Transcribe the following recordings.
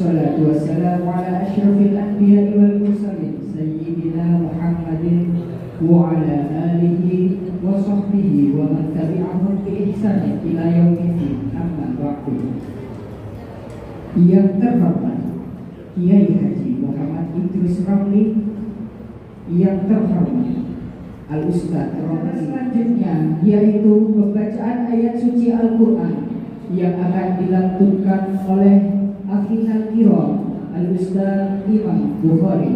الصلاة والسلام على أشرف الأنبياء والمرسلين سيدنا محمد وعلى آله وصحبه ومن تبعهم بإحسان إلى يوم الدين. Amma ba'du. Yang terhormat Kiai Haji Muhammad Idris Ramli, yang terhormat Al-Ustaz Romli. Selanjutnya yaitu pembacaan ayat suci Al-Quran yang akan dilantunkan oleh Akhina Kiram Al-Ustaz Imam Bukhari.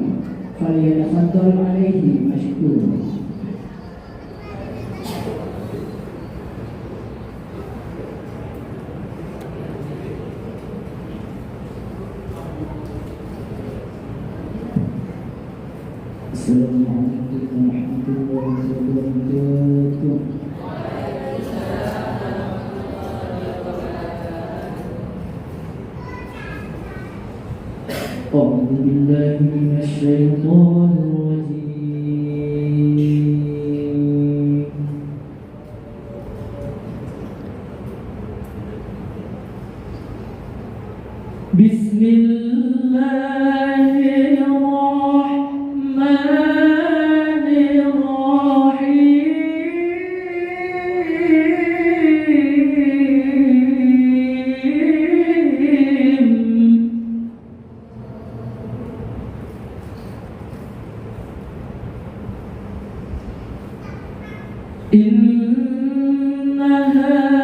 Falyatafaddal alaihi mashkur. Assalamualaikum warahmatullahi wabarakatuh. أعوذ بالله من الشيطان الرجيم. بسم الله الرحمن الرحيم. إن هذا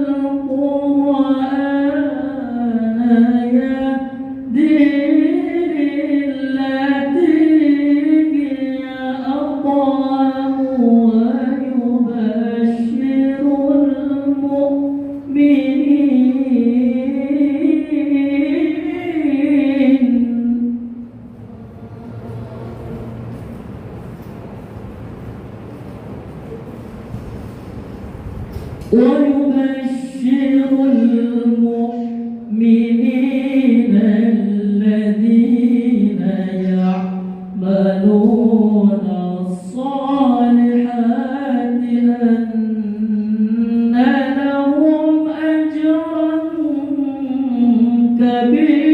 القرآن يهدي للتي هي أقوم ويبشر المؤمنين الذين يعملون الصالحات أن لهم أجرا كبيرا.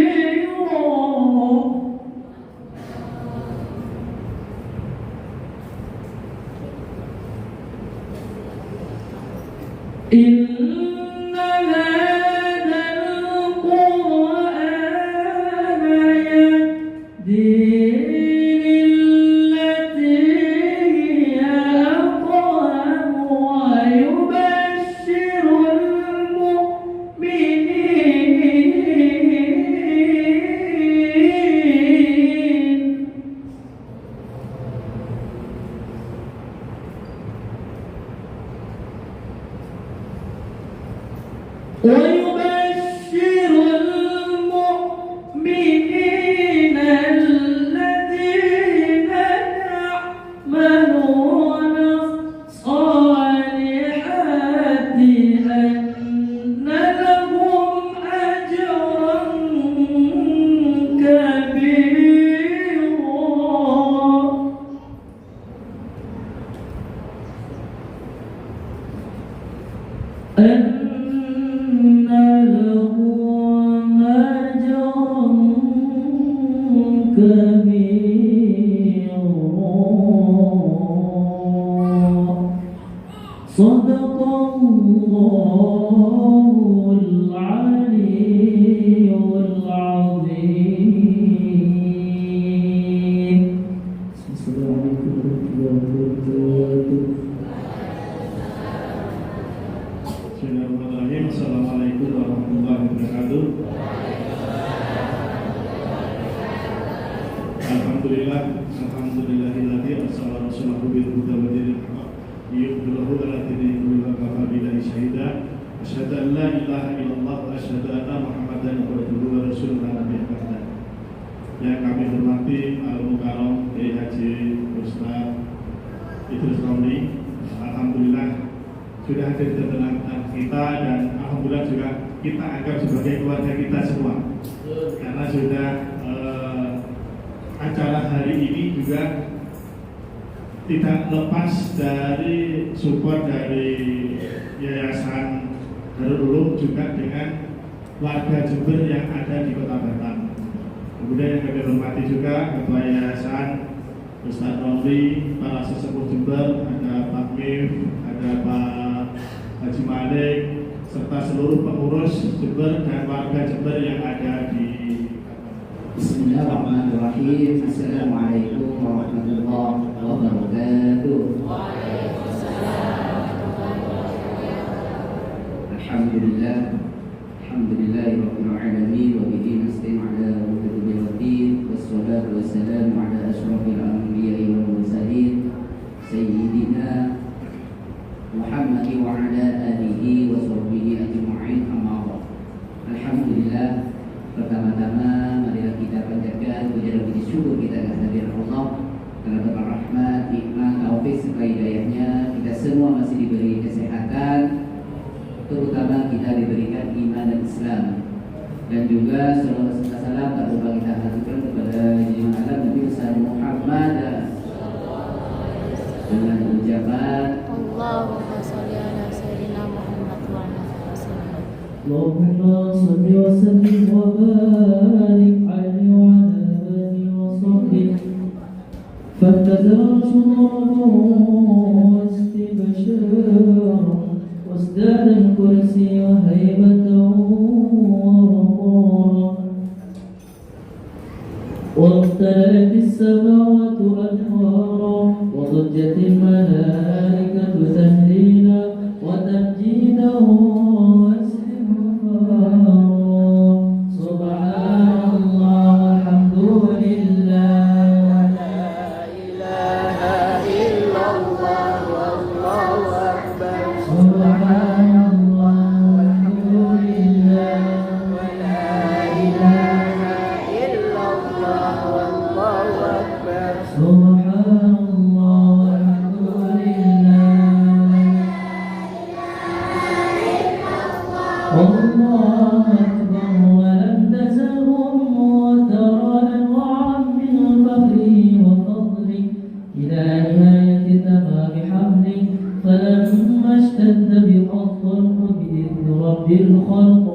إن هذا القرآن يهدي للتي هي أقوم ويبشر المؤمنين الذين يعملون الصالحات أن لهم أجرا كبيرا. أن لهم أجرا كبيرا. صدق الله العلي العظيم. Assalamualaikum warahmatullahi wabarakatuh. Bismillahirrahmanirrahim. Assalamualaikum warahmatullahi wabarakatuh. Alhamdulillah, alhamdulillahilladzi arsala rasulahu bil huda wa dinil haqq liyudhhirahu 'ala dini kullihi wa kafa billahi shahida. Asyhadu an la ilaha illallah wa asyhadu anna Muhammadan abduhu wa rasuluhu la nabiyya ba'da. Yang kami hormati Al-Mukarram Kiai Haji Ustaz Idris Ramli, alhamdulillah sudah hadir di tengah kita, dan alhamdulillah juga kita anggap sebagai keluarga kita semua, karena sudah acara hari ini juga tidak lepas dari support dari Yayasan Darul Ulum juga dengan warga Jember yang ada di Kota Batam. Kemudian yang kami hormati juga Ketua Yayasan Ustadz Romli, para sesepuh Jember, ada Pak Mif, ada Pak Haji Malik, serta seluruh pengurus Jember dan warga Jember yang ada di Bismillahirrahmanirrahim. Assalamualaikum warahmatullahi wabarakatuh. Alhamdulillah, alhamdulillahirabbil alamin wa bihi nasta'in ala umuri ddin wassalatu wassalamu ala asyrafil anbiya'i wal mursalin sayyidina Muhammad wa ala alihi wa sahbihi ajma'in, amma ba'd. Alhamdulillah, pertama-tama marilah kita panjatkan puja dan puji syukur kita kehadirat Allah karena berkah rahmat, nikmat, taufik serta hidayahnya kita semua masih diberi kesehatan, terutama kita diberikan iman dan Islam, dan juga salawat serta salam tak lupa kita haturkan kepada junjungan alam Nabi besar Muhammad dengan ucapan Allahumma sholli ala sayyidina Muhammad wa ala alihi wasallam. Allahumma sholli wa sallim wa barik alaihi wa ala alihi wa sahbihi فابتدى شراره واستبشاره وازداد الكرسي وهيبته ووقاره وامتلأت السماوات أنوارا وضجت الملائكة تهليلا وتمجيدا واستغفارا سبحان الله والحمد لله بالخلق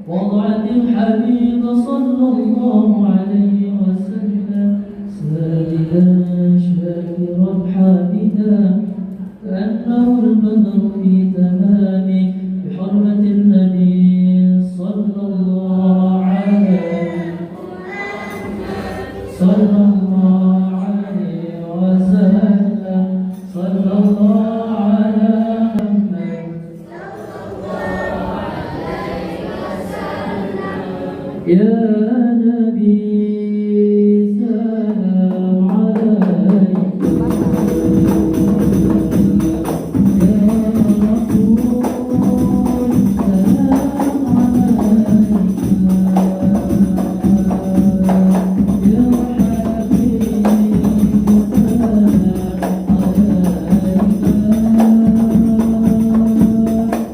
وضعت الحبيب صلى الله عليه وسلم ساجدا شاكرا حامدا كأنه البدر في تمامه بحرمة النبي صلى الله عليه وسلم صلى الله على يا نبي سلام عليك يا رسول سلام عليك يا حبيب سلام عليك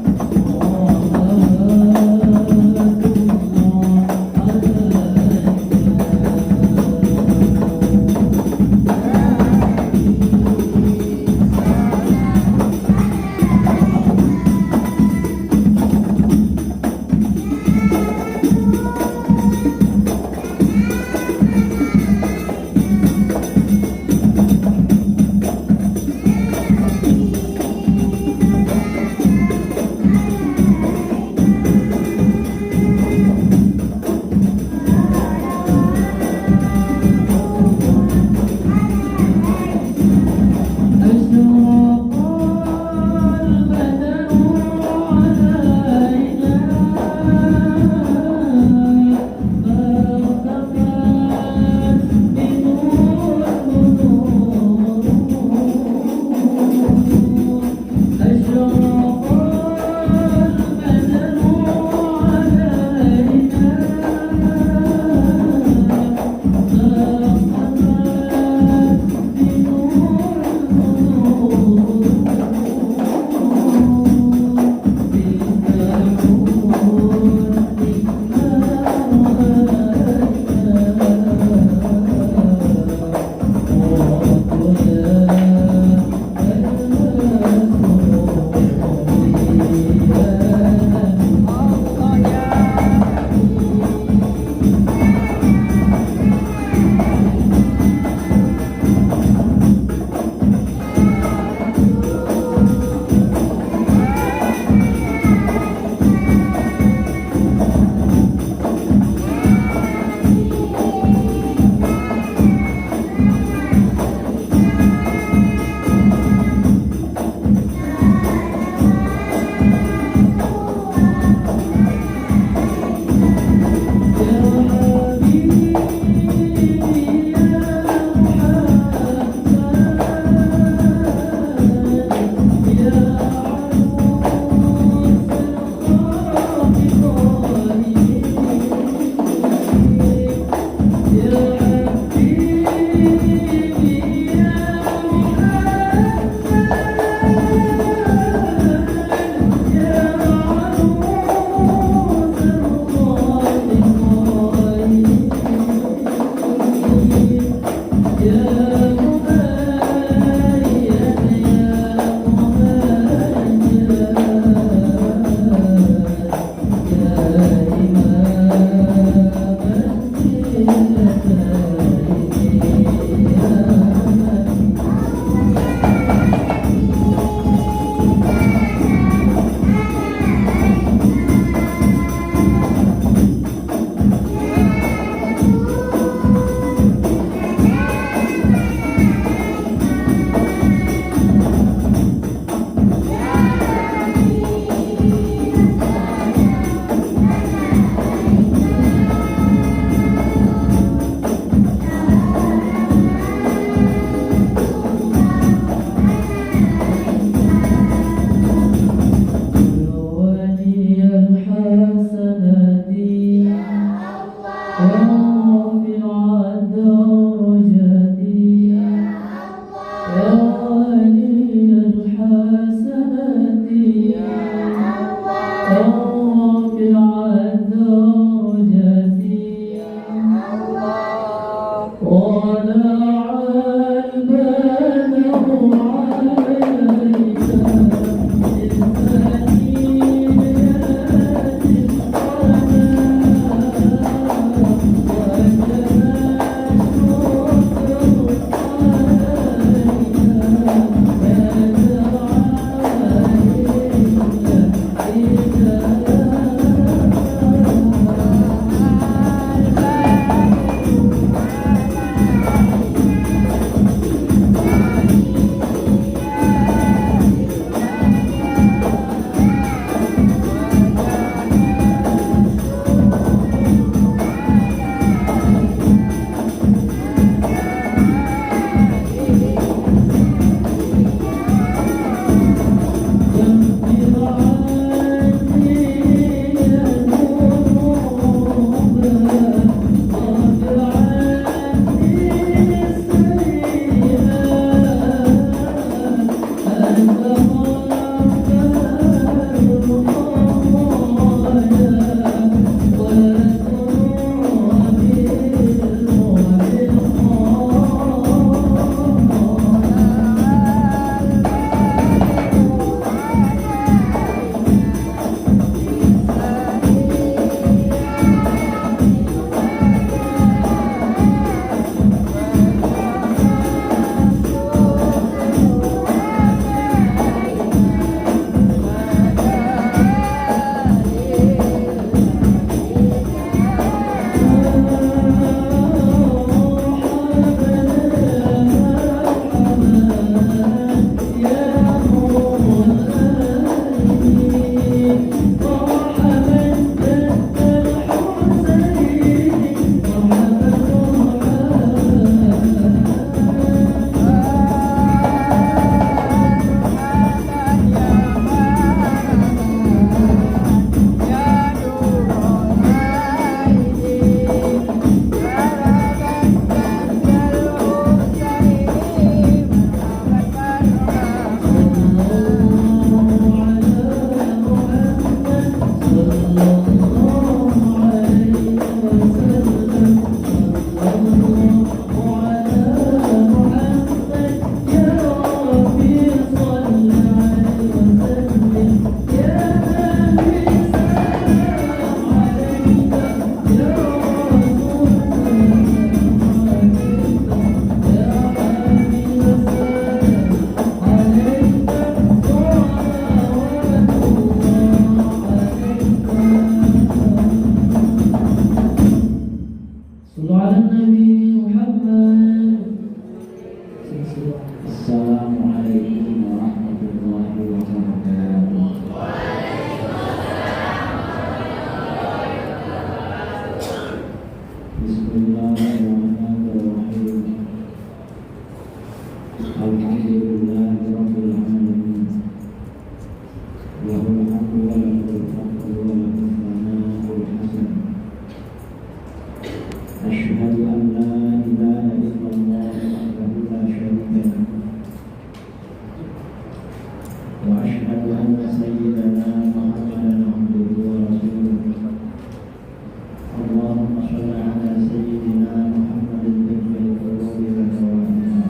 النبي محمد. Assalamualaikum warahmatullahi wabarakatuh. Bismillahirrahmanirrahim. Alhamdulillahirabbil alamin. Lahul hamdu wa lahul fadlu wa lahul thana'ul hasan. Asyhadu an la ilaha illallah wahdahu la syarika lahu. Wa asyhadu anna sayyidana Muhammadan abduhu wa rasuluh. Allahumma shalli ala sayyidina Muhammadin tibbil qulubi wa dawaiha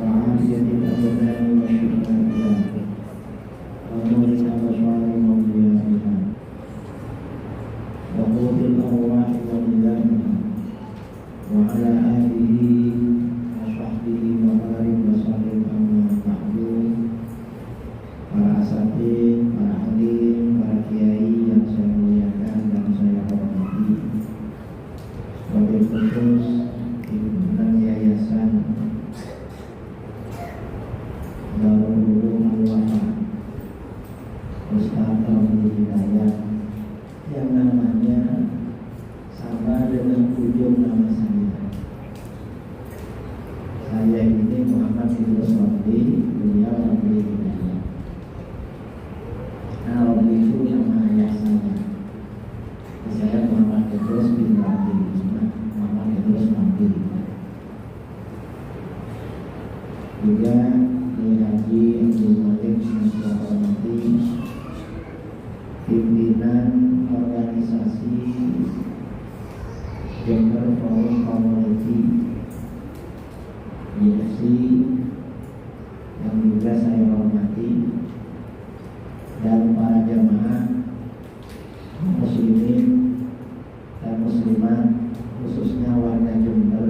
wa afiyatil abdani wa shifaiha wa nuril absari wa diyaiha wa qutil arwahi wa nidaiha wa ala alihi wa sahbihi wa barik wa sallim amma ba'du. Para asatidz, para hadir, para kiai yang saya muliakan dan saya hormati, wabil khusus pimpinan Yayasan Darul Ulum Al-Wafa Ustaz Ramli Hidayat yang namanya sama dengan ujung nama saya. Saya ini Muhammad Idrus Ramli, beliau Ramli Hidayat. Kalau itu nama ayah saya Muhammad Idrus bin Ramli, Muhammad Idrus Ramli. Juga di Haji Abdul Malik yang saya hormati, pimpinan organisasi Jember Forum Community YFC yang juga saya hormati, dan para jamaah muslimin dan muslimat, khususnya warga Jember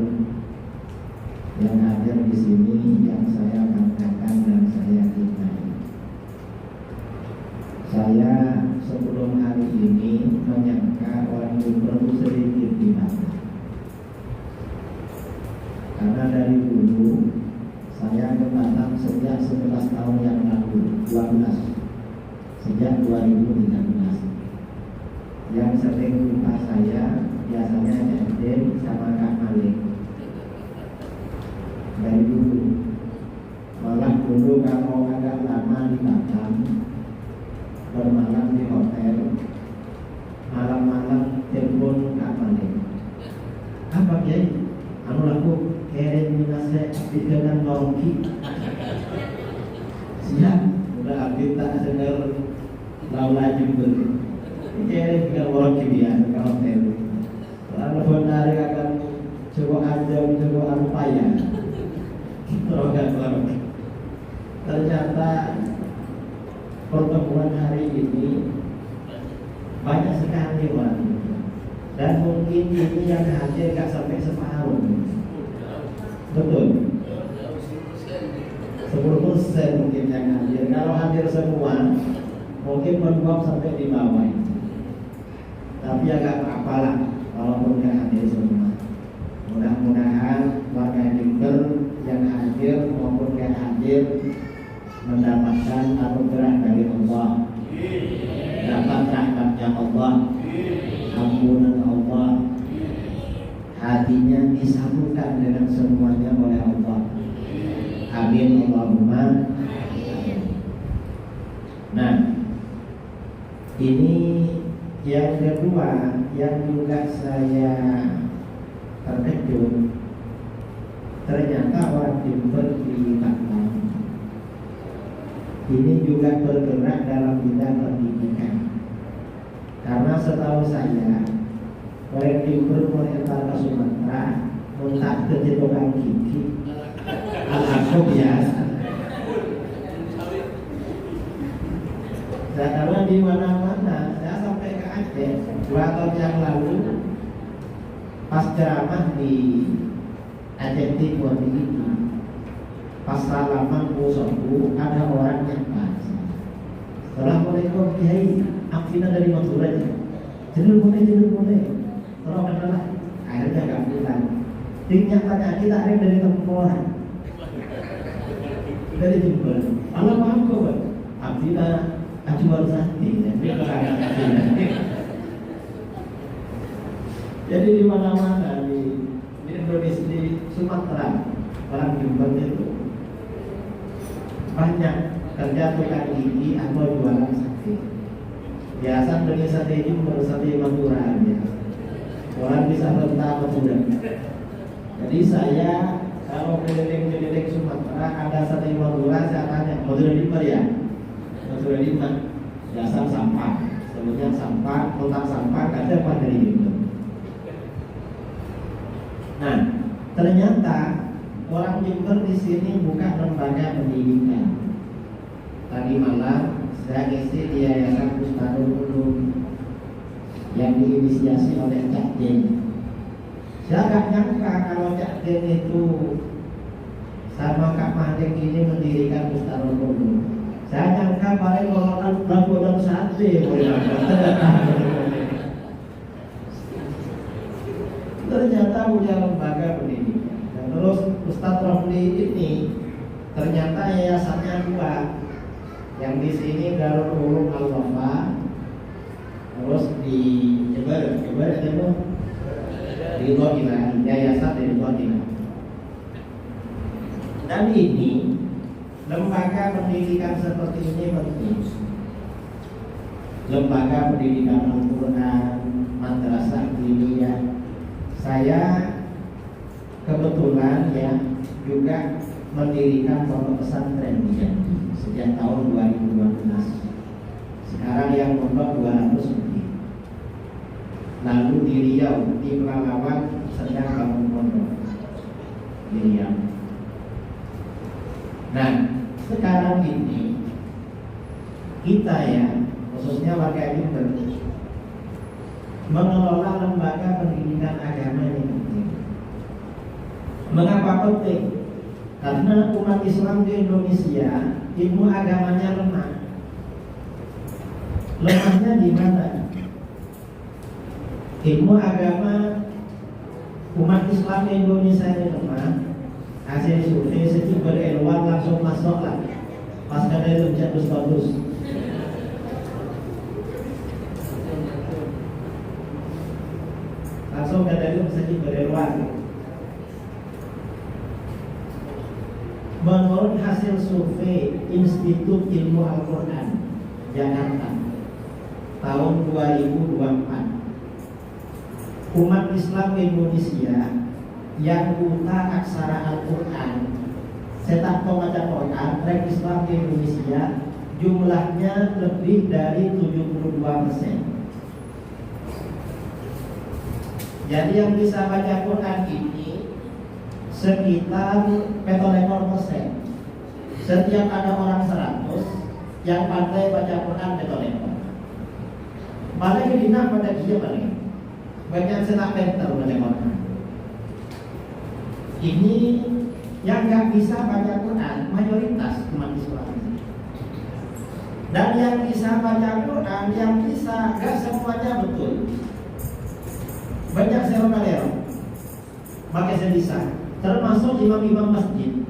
yang hadir di sini, yang saya banggakan dan saya cintai. Saya sebelum hari ini menyangka orang Jember itu sedikit binatang, karena dari dulu saya ke Batam sejak 11 tahun yang lalu, 12 sejak 2013. Yang sering jumpa saya biasanya Edin sama Kak Malik. Dari dulu, malah dulu kalau agak lama di Batam, bermalam di hotel, malam-malam telepon Kak Malik. Apa Kiai? Anu laku keren minasnya dikenan nongki. Siap, udah abdi tak dengar laula Jember. Ini juga orang kibian ke hotel. Lalu benar akan coba aja, coba apa ya? Ternyata pertemuan hari ini banyak sekali orang, dan mungkin ini yang hadir gak sampai separuh. Betul. 10% mungkin yang hadir. Kalau hadir semua, mungkin menguap sampai di bawah. Tapi agak apa-apalah walaupun gak hadir semua. Mudah-mudahan warga Jember yang hadir maupun gak hadir mendapatkan anugerah dari Allah, dapat rahmatnya Allah, ampunan Allah, hatinya disambungkan dengan semuanya oleh Allah. Amin Allahumma. Nah, ini yang kedua yang juga saya terkejut, ternyata orang Jember di Batam ini juga bergerak dalam bidang pendidikan. Karena setahu saya, orang Jember mengantar ke Sumatera, mentak ke Jepang Kiki, al-Hakub biasa. Karena di mana-mana, saya sampai ke Aceh 2 tahun yang lalu, pas ceramah di Aceh Timur ini, pas salaman musuhku ada orang yang pas. Assalamualaikum Kiai, Afina dari Madura. Jenul boleh. Kalau adalah akhirnya gak pulang. Nyatanya kita ada dari temporan, dari Jember. Allah paham kok, Pak. Abdina ajuan sakti. Jadi di mana-mana di Indonesia, di Sumatera, orang Jember itu banyak kerja tukang gigi atau jualan sate. Biasa beli sate Jember, sate Madura ya. Orang bisa rentah Madura. Jadi saya kalau keliling-keliling Sumatera ada sate Madura, saya tanya Madura di mana ya? Madura di mana? Dasar sampah, sebutnya sampah, kotak sampah, ada apa dari Jember. Nah, ternyata orang Jember di sini buka lembaga pendidikan. Tadi malam saya ngisi di Yayasan Bustarul Ulum yang diinisiasi oleh Cak Den. Saya gak nyangka kalau Cak Den itu sama Kak Mahdeng ini mendirikan Bustarul Ulum. Saya nyangka paling kalau dan sate. Ternyata punya lembaga pendidikan. Dan terus Ustadz Romli ini ternyata yayasannya dua. Yang di sini Darul Ulum Al-Wafa, terus di Jember itu di Ridho Yayasan di Ridho. Dan ini lembaga pendidikan seperti ini penting. Lembaga pendidikan Al-Quran, madrasah diniyah. Saya kebetulan ya juga mendirikan pondok pesantren di Jambi sejak tahun 2012. Sekarang yang pondok 200 lebih. Lalu di Riau, di Pelalawan sedang bangun pondok di Riau. Nah, sekarang ini kita ya, khususnya warga Jember, mengelola lembaga pendidikan agama ini penting. Mengapa penting? Karena umat Islam di Indonesia ilmu agamanya lemah. Lemahnya di mana? Ilmu agama umat Islam di Indonesia ini lemah. Hasil survei sejumlah ilmuwan langsung masuk lah. Pas kada itu jatuh status. Langsung kada itu sejumlah ilmuwan. Menurut hasil survei Institut Ilmu Al-Quran Jakarta tahun 2024, umat Islam Indonesia yang buta aksara Al-Quran setak pembaca Quran rek Islam Indonesia jumlahnya lebih dari 72%. Jadi yang bisa baca Quran ini sekitar 40%. Setiap ada orang 100 yang pandai baca Quran 40. Malah yang dina pada dia paling banyak senak pintar baca Quran. Ini yang nggak bisa baca Quran mayoritas umat Islam. Dan yang bisa baca Quran, yang bisa nggak semuanya betul. Banyak serong-serong. Maka saya bisa. Termasuk imam-imam masjid.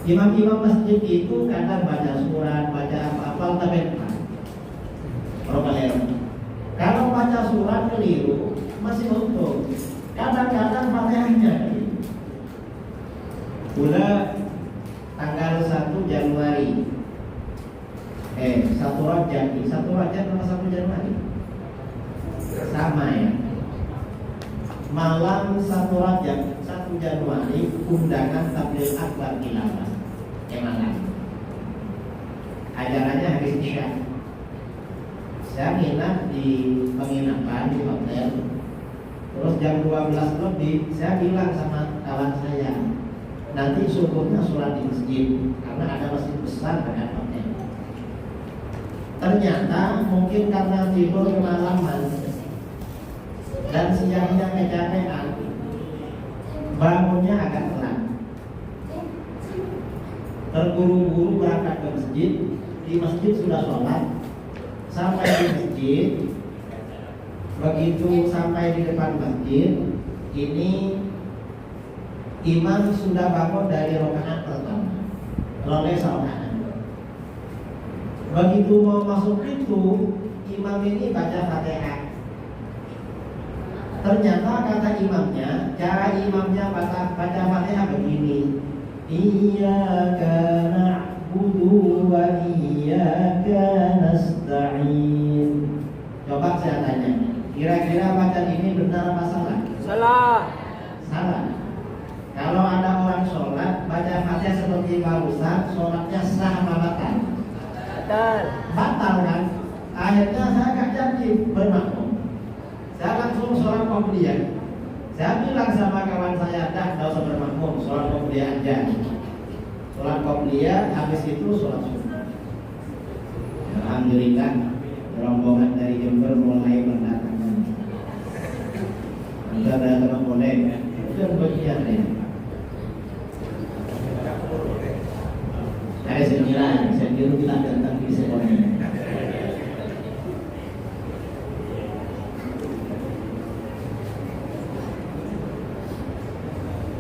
Imam-imam masjid itu kadang baca surat, baca apa-apa, tapi kalau baca surat keliru masih untung. Kadang-kadang Fatihahnya keliru. Udah tanggal 1 Januari 1 Rajab sama 1 Januari sama ya. Malam 1 Rajab 1 Januari undangan tabligh akbar tilawah malam. Ajarannya habis isya. Saya nginap di penginapan di hotel. Terus jam 12 lebih saya bilang sama kawan saya, nanti subuhnya sholat di masjid karena ada masjid besar dekat hotel. Ternyata mungkin karena tidur kemalaman dan siangnya kecapean, bangunnya agak telat. Terburu-buru berangkat ke masjid. Di masjid sudah sholat. Sampai di masjid Begitu sampai di depan masjid, ini imam sudah bangun dari rakaat pertama, roleh rakaat. Begitu mau masuk itu, imam ini baca Fatihah. Ternyata kata imamnya, cara imamnya baca Fatihah begini: Iyyaka na'budu wa iyyaka nasta'in. Coba saya tanya, kira-kira bacaan ini benar apa salah? Salah. Salah. Kalau ada orang sholat baca Fatihah seperti barusan, sholatnya sah apa batal? Batal. Batal kan? Akhirnya saya gak jadi bermakmum. Saya langsung sholat qobliyah. Saya bilang sama kawan saya, dah gak usah bermakmum, sholat qobliyah aja. Sholat qobliyah, habis itu sholat sunnah. Alhamdulillah, rombongan dari Jember mulai mendatangkan. Anda datang boleh, itu bagian deh. Saya kira kita datang di sekolah.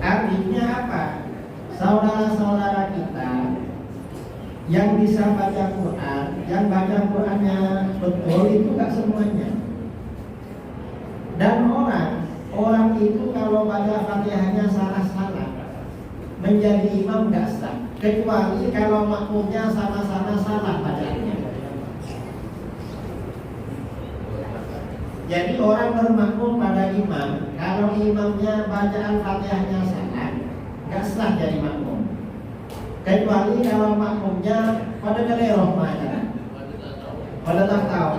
Artinya apa? Saudara-saudara kita yang bisa baca Quran, yang baca Qurannya betul itu gak semuanya. Dan orang itu kalau baca Fatihahnya salah-salah, menjadi imam gak sah. Kecuali kalau makmumnya sama-sama salah bacaannya. Jadi orang bermakmum pada imam, kalau imamnya bacaan Fatihahnya salah, gak sah jadi makmum. Kecuali kalau makmumnya pada keliru macam, pada tak tahu,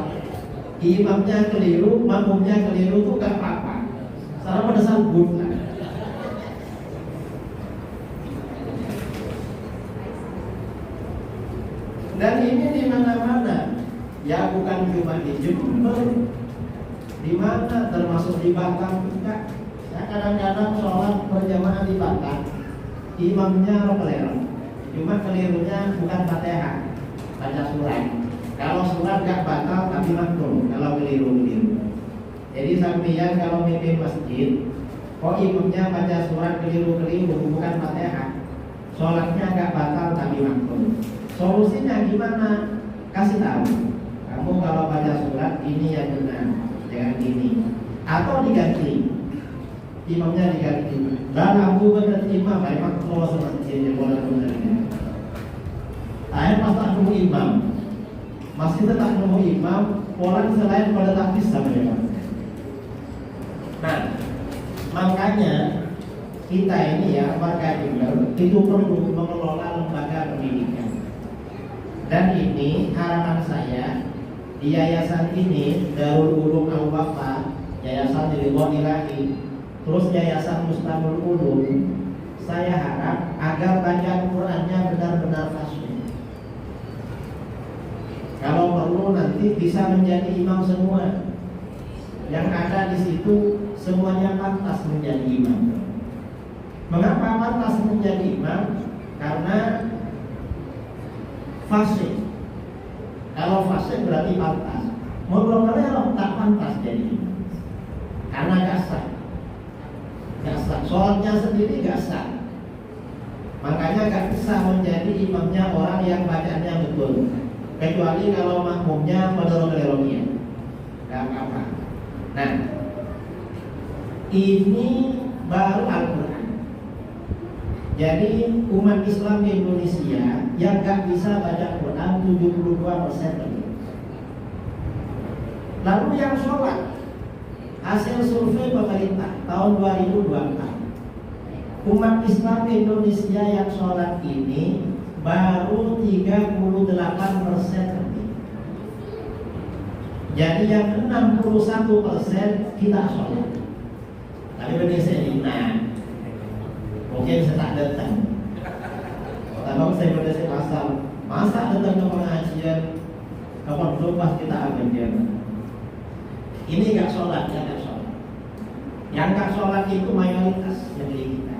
imamnya keliru, makmumnya keliru itu gak apa-apa. Salah pada sambut lah. Dan ini di mana-mana, ya bukan cuma di Jember, di mana termasuk di Batam juga. Saya kadang-kadang sholat berjamaah di Batam, imamnya keliru, cuma kelirunya bukan Fatihah, baca surat. Kalau surat gak batal tapi makruh kalau keliru. Jadi sampeyan kalau mimpin masjid, kok imamnya baca surat keliru bukan Fatihah, sholatnya gak batal tapi makruh. Solusinya gimana? Kasih tahu. Kamu kalau baca surat ini yang benar, jangan gini. Atau diganti. Imamnya diganti. Dan aku berarti imam, memang kalau seperti ini boleh benar. Saya pas tak nemu imam, masih tetap nemu imam, orang selain pada tak bisa memang. Nah, makanya kita ini ya warga Jember itu perlu mengelola lembaga pendidikan. Dan ini harapan saya di yayasan ini, Darul Ulum Al-Wafa, Yayasan Ridwan Ilahi, terus Yayasan Mustamul Ulum, saya harap agar bacaan Qurannya benar-benar fasih. Kalau perlu nanti bisa menjadi imam semua. Yang ada di situ semuanya pantas menjadi imam. Mengapa pantas menjadi imam? Karena fasih. Kalau fasih berarti pantas. Menurut kalian tak pantas jadi imam. Karena gak sah. Sholatnya sendiri gak sah. Makanya gak bisa menjadi imamnya orang yang bacaannya betul. Kecuali kalau makmumnya menurut-menurutnya. Gak apa-apa. Nah, ini baru Al-Quran. Jadi umat Islam di Indonesia yang gak bisa baca Quran 72% lebih. Lalu yang sholat, hasil survei pemerintah tahun 2024, umat Islam di Indonesia yang sholat ini baru 38% lebih. Jadi yang 61% kita sholat. Tapi Indonesia ini mungkin saya tak datang. Tapi saya berdasar pasal, masa datang ke pengajian, kapan lepas kita ambil dia. Ini gak sholat, ya gak sholat. Yang gak sholat itu mayoritas negeri kita.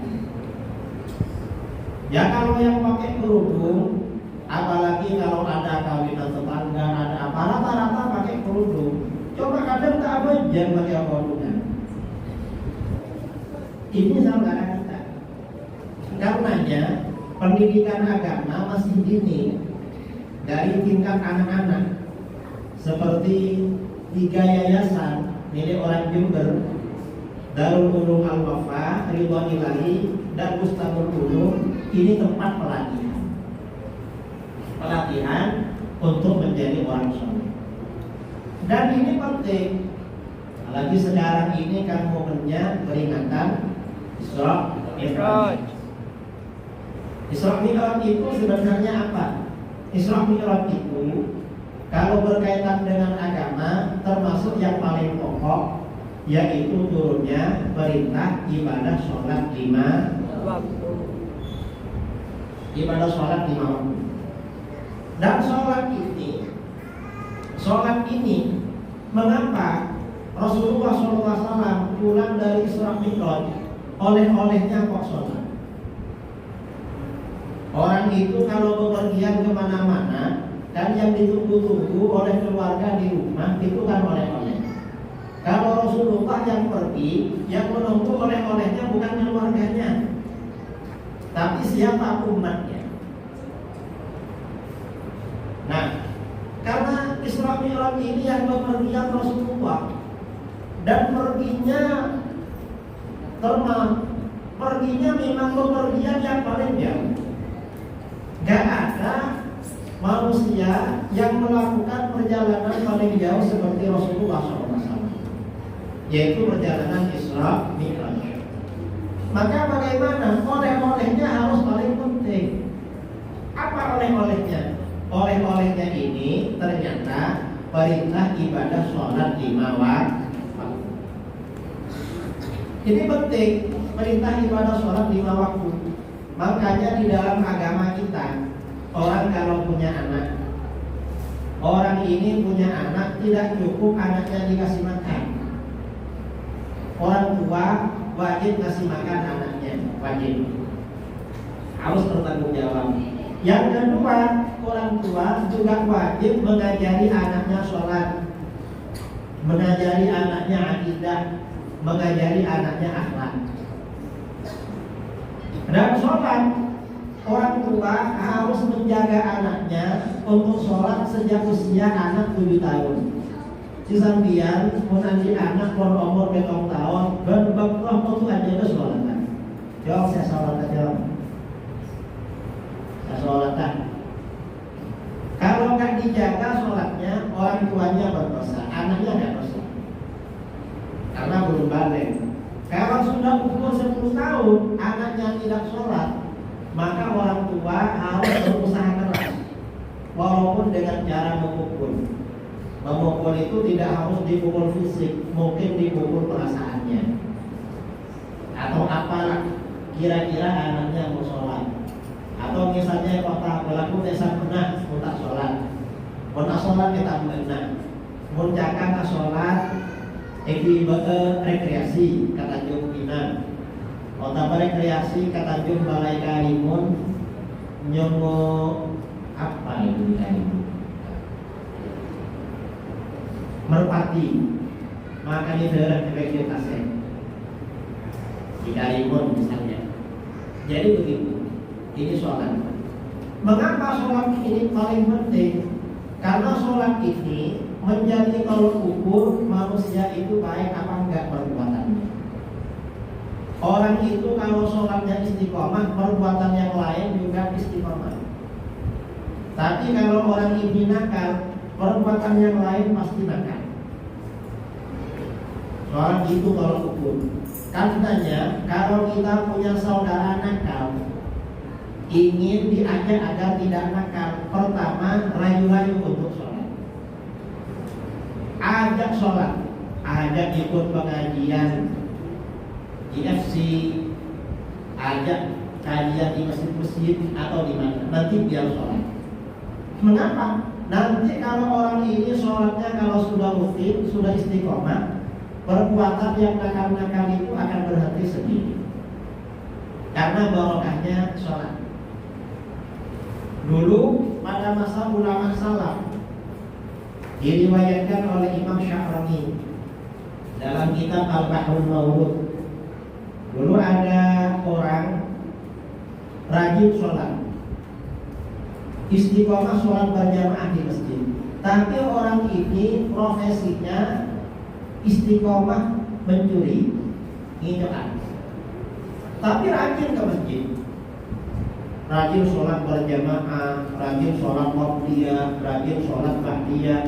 Ya kalau yang pakai kerudung, apalagi kalau ada kawinan tetangga, ada apa, rata-rata pakai kerudung. Coba kadang tak apa jam bagi orang. Ini saudara kita. Karenanya pendidikan agama masih dini dari tingkat anak-anak, seperti 3 yayasan milik orang Jember, Darul Ulum Al-Wafa, Ridwanillahi, dan Mustamul Ulum. Ini tempat pelatihan untuk menjadi orang soleh. Dan ini penting, lagi sekarang ini kan momennya peringatan Isra Mi'raj. Isra Mi'raj itu sebenarnya apa? Isra Mi'raj itu kalau berkaitan dengan agama termasuk yang paling pokok, yaitu turunnya perintah ibadah sholat 5 waktu. Ibadah sholat 5 waktu. Dan sholat ini mengapa Rasulullah SAW pulang dari Isra Mi'raj oleh-olehnya kok sholat? Orang itu kalau bepergian kemana-mana dan yang ditunggu-tunggu oleh keluarga di rumah itu kan oleh-oleh. Kalau Rasulullah yang pergi, yang menunggu oleh-olehnya bukan keluarganya, tapi siapa? Umatnya. Nah, karena Isra Mi'raj ini yang bepergian Rasulullah, dan perginya memang bepergian yang paling jauh. Gak ada manusia yang melakukan perjalanan paling jauh seperti Rasulullah SAW, yaitu perjalanan Isra Mi'raj. Maka bagaimana? Oleh-olehnya harus paling penting. Apa oleh-olehnya? Oleh-olehnya ini ternyata perintah ibadah sholat 5 waktu. Ini penting, perintah ibadah sholat 5 waktu. Makanya di dalam agama kita, orang kalau punya anak, orang ini punya anak, tidak cukup anaknya dikasih makan. Orang tua wajib kasih makan anaknya, wajib, harus bertanggung jawab. Yang kedua, orang tua juga wajib mengajari anaknya sholat, mengajari anaknya akidah, mengajari anaknya akhlak. Dan sholat, orang tua harus menjaga anaknya untuk sholat sejak usia anak 7 tahun. Cisambian menanti anak umur 7 tahun, berbakroh itu aja sholatan. Jawab saya sholat aja. Saya sholatan. Kalau nggak dijaga sholatnya, orang tuanya berdosa, anaknya nggak dosa, karena belum balik. Kalau sudah umur 10 tahun, anaknya tidak sholat, maka orang tua harus berusaha keras, walaupun dengan cara memukul. Memukul itu tidak harus dipukul fisik, mungkin dipukul perasaannya. Atau apalah, kira-kira anaknya mau sholat. Atau misalnya kota pelaku desa pernah mutak sholat, mutak sholat kita mengenal, muncakan sholat. Eki rekreasi kata Tanjung Pinang, kota rekreasi kata Tanjung Balai Karimun, nyomo apa itu Karimun? Merpati, makanya daerah efektif aset di Karimun misalnya. Jadi begitu, ini sholat. Mengapa sholat ini paling penting? Karena sholat ini menjadi tolok ukur manusia itu baik apa enggak perbuatannya. Orang itu kalau sholatnya istiqomah, perbuatan yang lain juga istiqomah. Tapi kalau orang ini nakal, perbuatan yang lain pasti nakal. Sholat itu tolok ukur. Karenanya kalau kita punya saudara nakal, ingin diajak agar tidak nakal, pertama rayu-rayu untuk sholat. Ajak sholat, ajak ikut pengajian IFC, ajak kajian di masjid-masjid atau di mana, nanti biar sholat. Mengapa? Nanti kalau orang ini sholatnya kalau sudah rutin, sudah istiqomah, perbuatan yang nakal-nakal itu akan berhenti sendiri, karena barokahnya sholat. Dulu pada masa ulama salaf, Diriwayatkan oleh Imam Sya'rani dalam kitab Al-Bahrul Mawrud. Dulu ada orang rajin sholat, istiqomah sholat berjamaah di masjid. Tapi orang ini profesinya istiqomah mencuri, ngincokan. Tapi rajin ke masjid, rajin sholat berjamaah, rajin sholat waqtiyah, rajin sholat ba'diyah.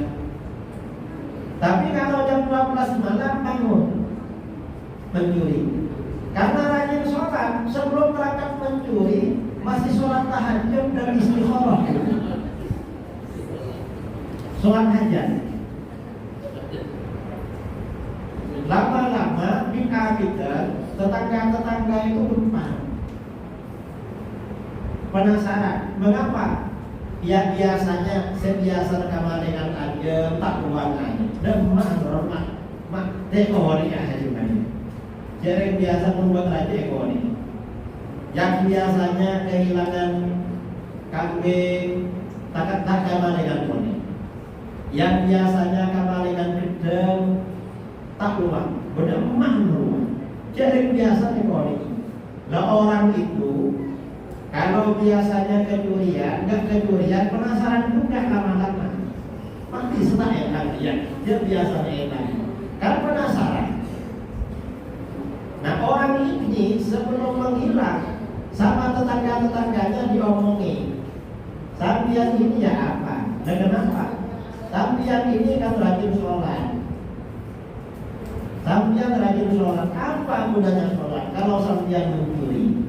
Tapi kalau jam 12 malam bangun mencuri. Karena rajin sholat, sebelum berangkat mencuri masih sholat tahajud dan istikharah, sholat hajat. Lama-lama di kabinet tetangga-tetangga itu lupa, penasaran mengapa ya biasanya sebiasa kamalingan aja tak buang aja demah normal mak tekori aja juga jadi biasa membuat raja ekori yang biasanya kehilangan kambing tak kamalingan poni, yang biasanya kamalingan gedeng tak luang berdemah rumah jadi biasa ekori. Nah orang itu kalau biasanya kecurian, nggak kecurian, penasaran juga lama-lama. Mati setelah enak dia biasanya enak. Karena penasaran. Nah orang ini sebelum menghilang sama tetangga-tetangganya diomongi, sampian ini ya apa? Dan kenapa? Sampian ini kan rajin sholat. Sampian rajin sholat. Apa gunanya sholat? Kalau sampian mencuri,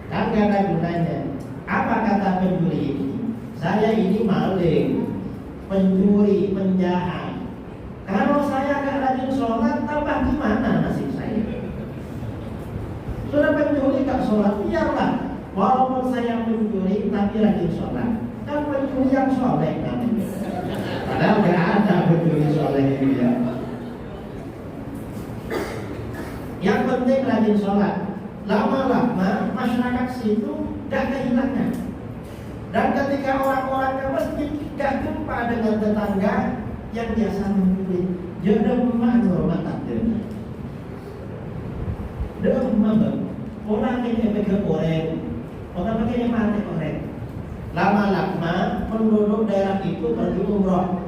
kan gak ada gunanya. Apa kata pencuri ini? Saya ini maling, pencuri, penjahat. Kalau saya gak rajin sholat, tambah gimana nasib saya? Sudah pencuri gak sholat, biarlah. Walaupun saya pencuri, tapi rajin sholat. Kan pencuri yang soleh namanya. Padahal gak ada pencuri soleh itu ya. Yang penting rajin sholat. Lama-lama masyarakat situ gak kehilangan. Dan ketika orang-orang ke masjid gak jumpa dengan tetangga yang biasa mencuri. Dia demam hormat takdir. Demam. Orang ini pakai korek, orang pakai mati korek. Lama-lama penduduk daerah itu pergi umroh.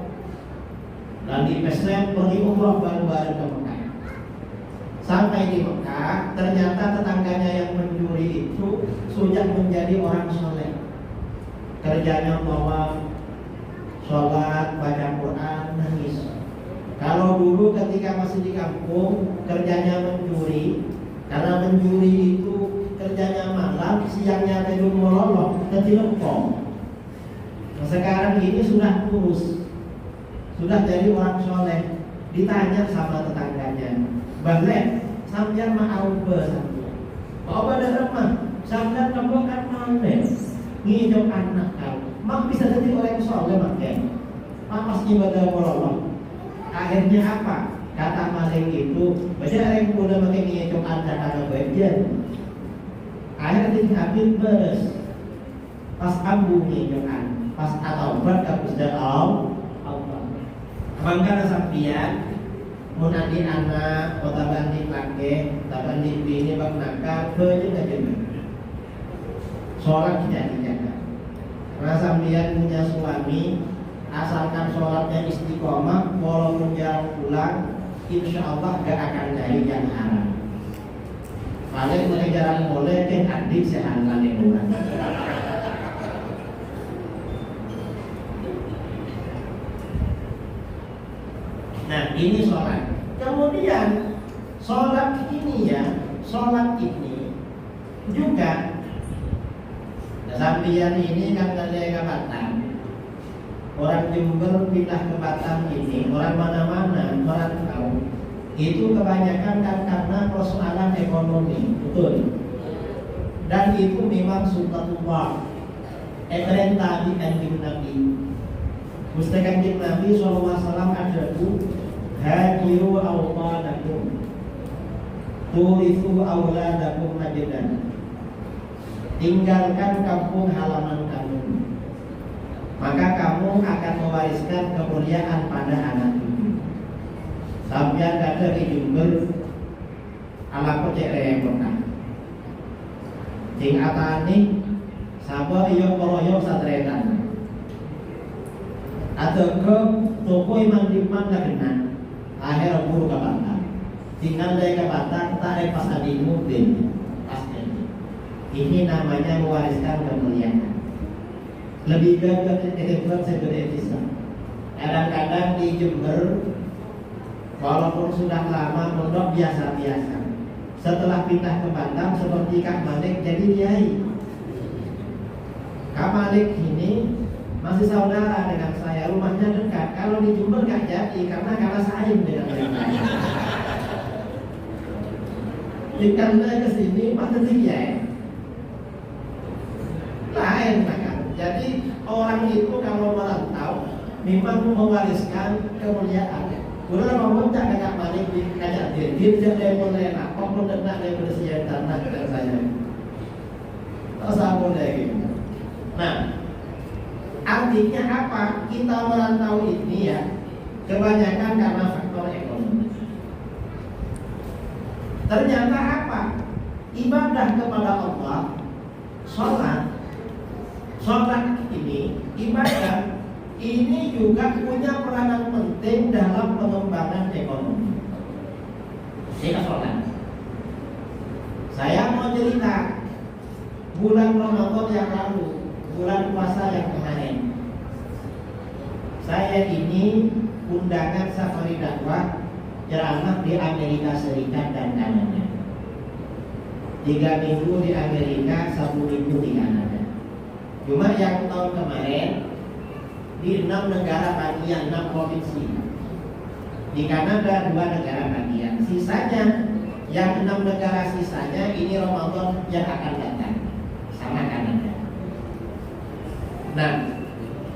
Dan di Mesir pergi umroh bareng-bareng ke Mekah. Sampai di Mekah, ternyata tetangganya yang mencuri itu sudah menjadi orang soleh. Kerjanya bawa sholat, baca Quran, nangis. Kalau dulu ketika masih di kampung, kerjanya mencuri. Karena mencuri itu kerjanya malam, siangnya belum melolong, ketilempong. Nah, sekarang ini sudah kurus, sudah jadi orang soleh. Ditanya sama tetangganya, balik, sampean mau sampean. Mau pada rumah, sampean kamu kan mana? Ngidam anak kau, mak bisa jadi orang soleh makan. Papasnya pada melolong. Akhirnya apa? Kata maling itu, baca orang muda makin ngidam anak anak bagian. Akhirnya habis beres. Pas ambu ngidam pas atau berkapus dan Allah. Bangkana sampian mun andi anak, kota bandi laki, taban di bini bang nakal, keje aja. Sholat tidak dijaga. Karena sampian punya suami, asalkan sholatnya istiqomah, walaupun jarang pulang, insya Allah gak akan jadi yang haram. Paling mulai jarang boleh, adik sehalan yang orang. Nah ini sholat. Kemudian sholat ini ya, sholat ini juga sampian ini kan dari ke Batam. Orang Jember pindah ke Batam ini, orang mana-mana merantau. Itu kebanyakan kan karena persoalan ekonomi, betul. Dan itu memang sunnatullah. Perintah di Kanjeng Nabi. Gusti Kanjeng Nabi SAW ada hajiru awladakum turithu awladakum majidan. Tinggalkan kampung halaman kamu, maka kamu akan mewariskan kemuliaan pada anak cucu. Sampai kata di Jumber ala kocek yang pernah Cing atani Sabo iyo koroyo satretan atau ke toko iman diman gak kena akhir buru kabata tinggal dari kabata tak ada pas adimu bin pasnya. Ini namanya mewariskan kemuliaan. Lebih ke kehidupan sebagai Islam. Kadang-kadang di Jember walaupun sudah lama mondok biasa-biasa, setelah pindah ke Batam seperti Kak Malik jadi kiai. Kak Malik ini masih saudara dengan saya, rumahnya dekat. Kalau di Jember gak jadi karena kalah saing dengan mereka. Karena ke sini pasti kiai. Lain kan. Jadi orang itu kalau merantau memang mewariskan kemuliaan. Udah memuncak Kak Malik di kajak dia tidak ada mulai nak, kok pun nak dari bersih tanah dan saya. Tak sama lagi. Nah, artinya apa? Kita merantau ini ya kebanyakan karena faktor ekonomi. Ternyata apa? Ibadah kepada Allah, sholat ini ibadah ini juga punya peranan penting dalam pengembangan ekonomi. Jika sholat, saya mau cerita bulan Ramadan yang lalu, bulan puasa yang kemarin, saya ini undangan safari dakwah ceramah di Amerika Serikat dan Kanada. 3 minggu di Amerika, 1 minggu di Kanada. Cuma yang tahun kemarin di 6 negara bagian, 6 provinsi. Di Kanada 2 negara bagian. Sisanya, yang 6 negara sisanya ini Ramadan yang akan datang sama Kanada. Nah,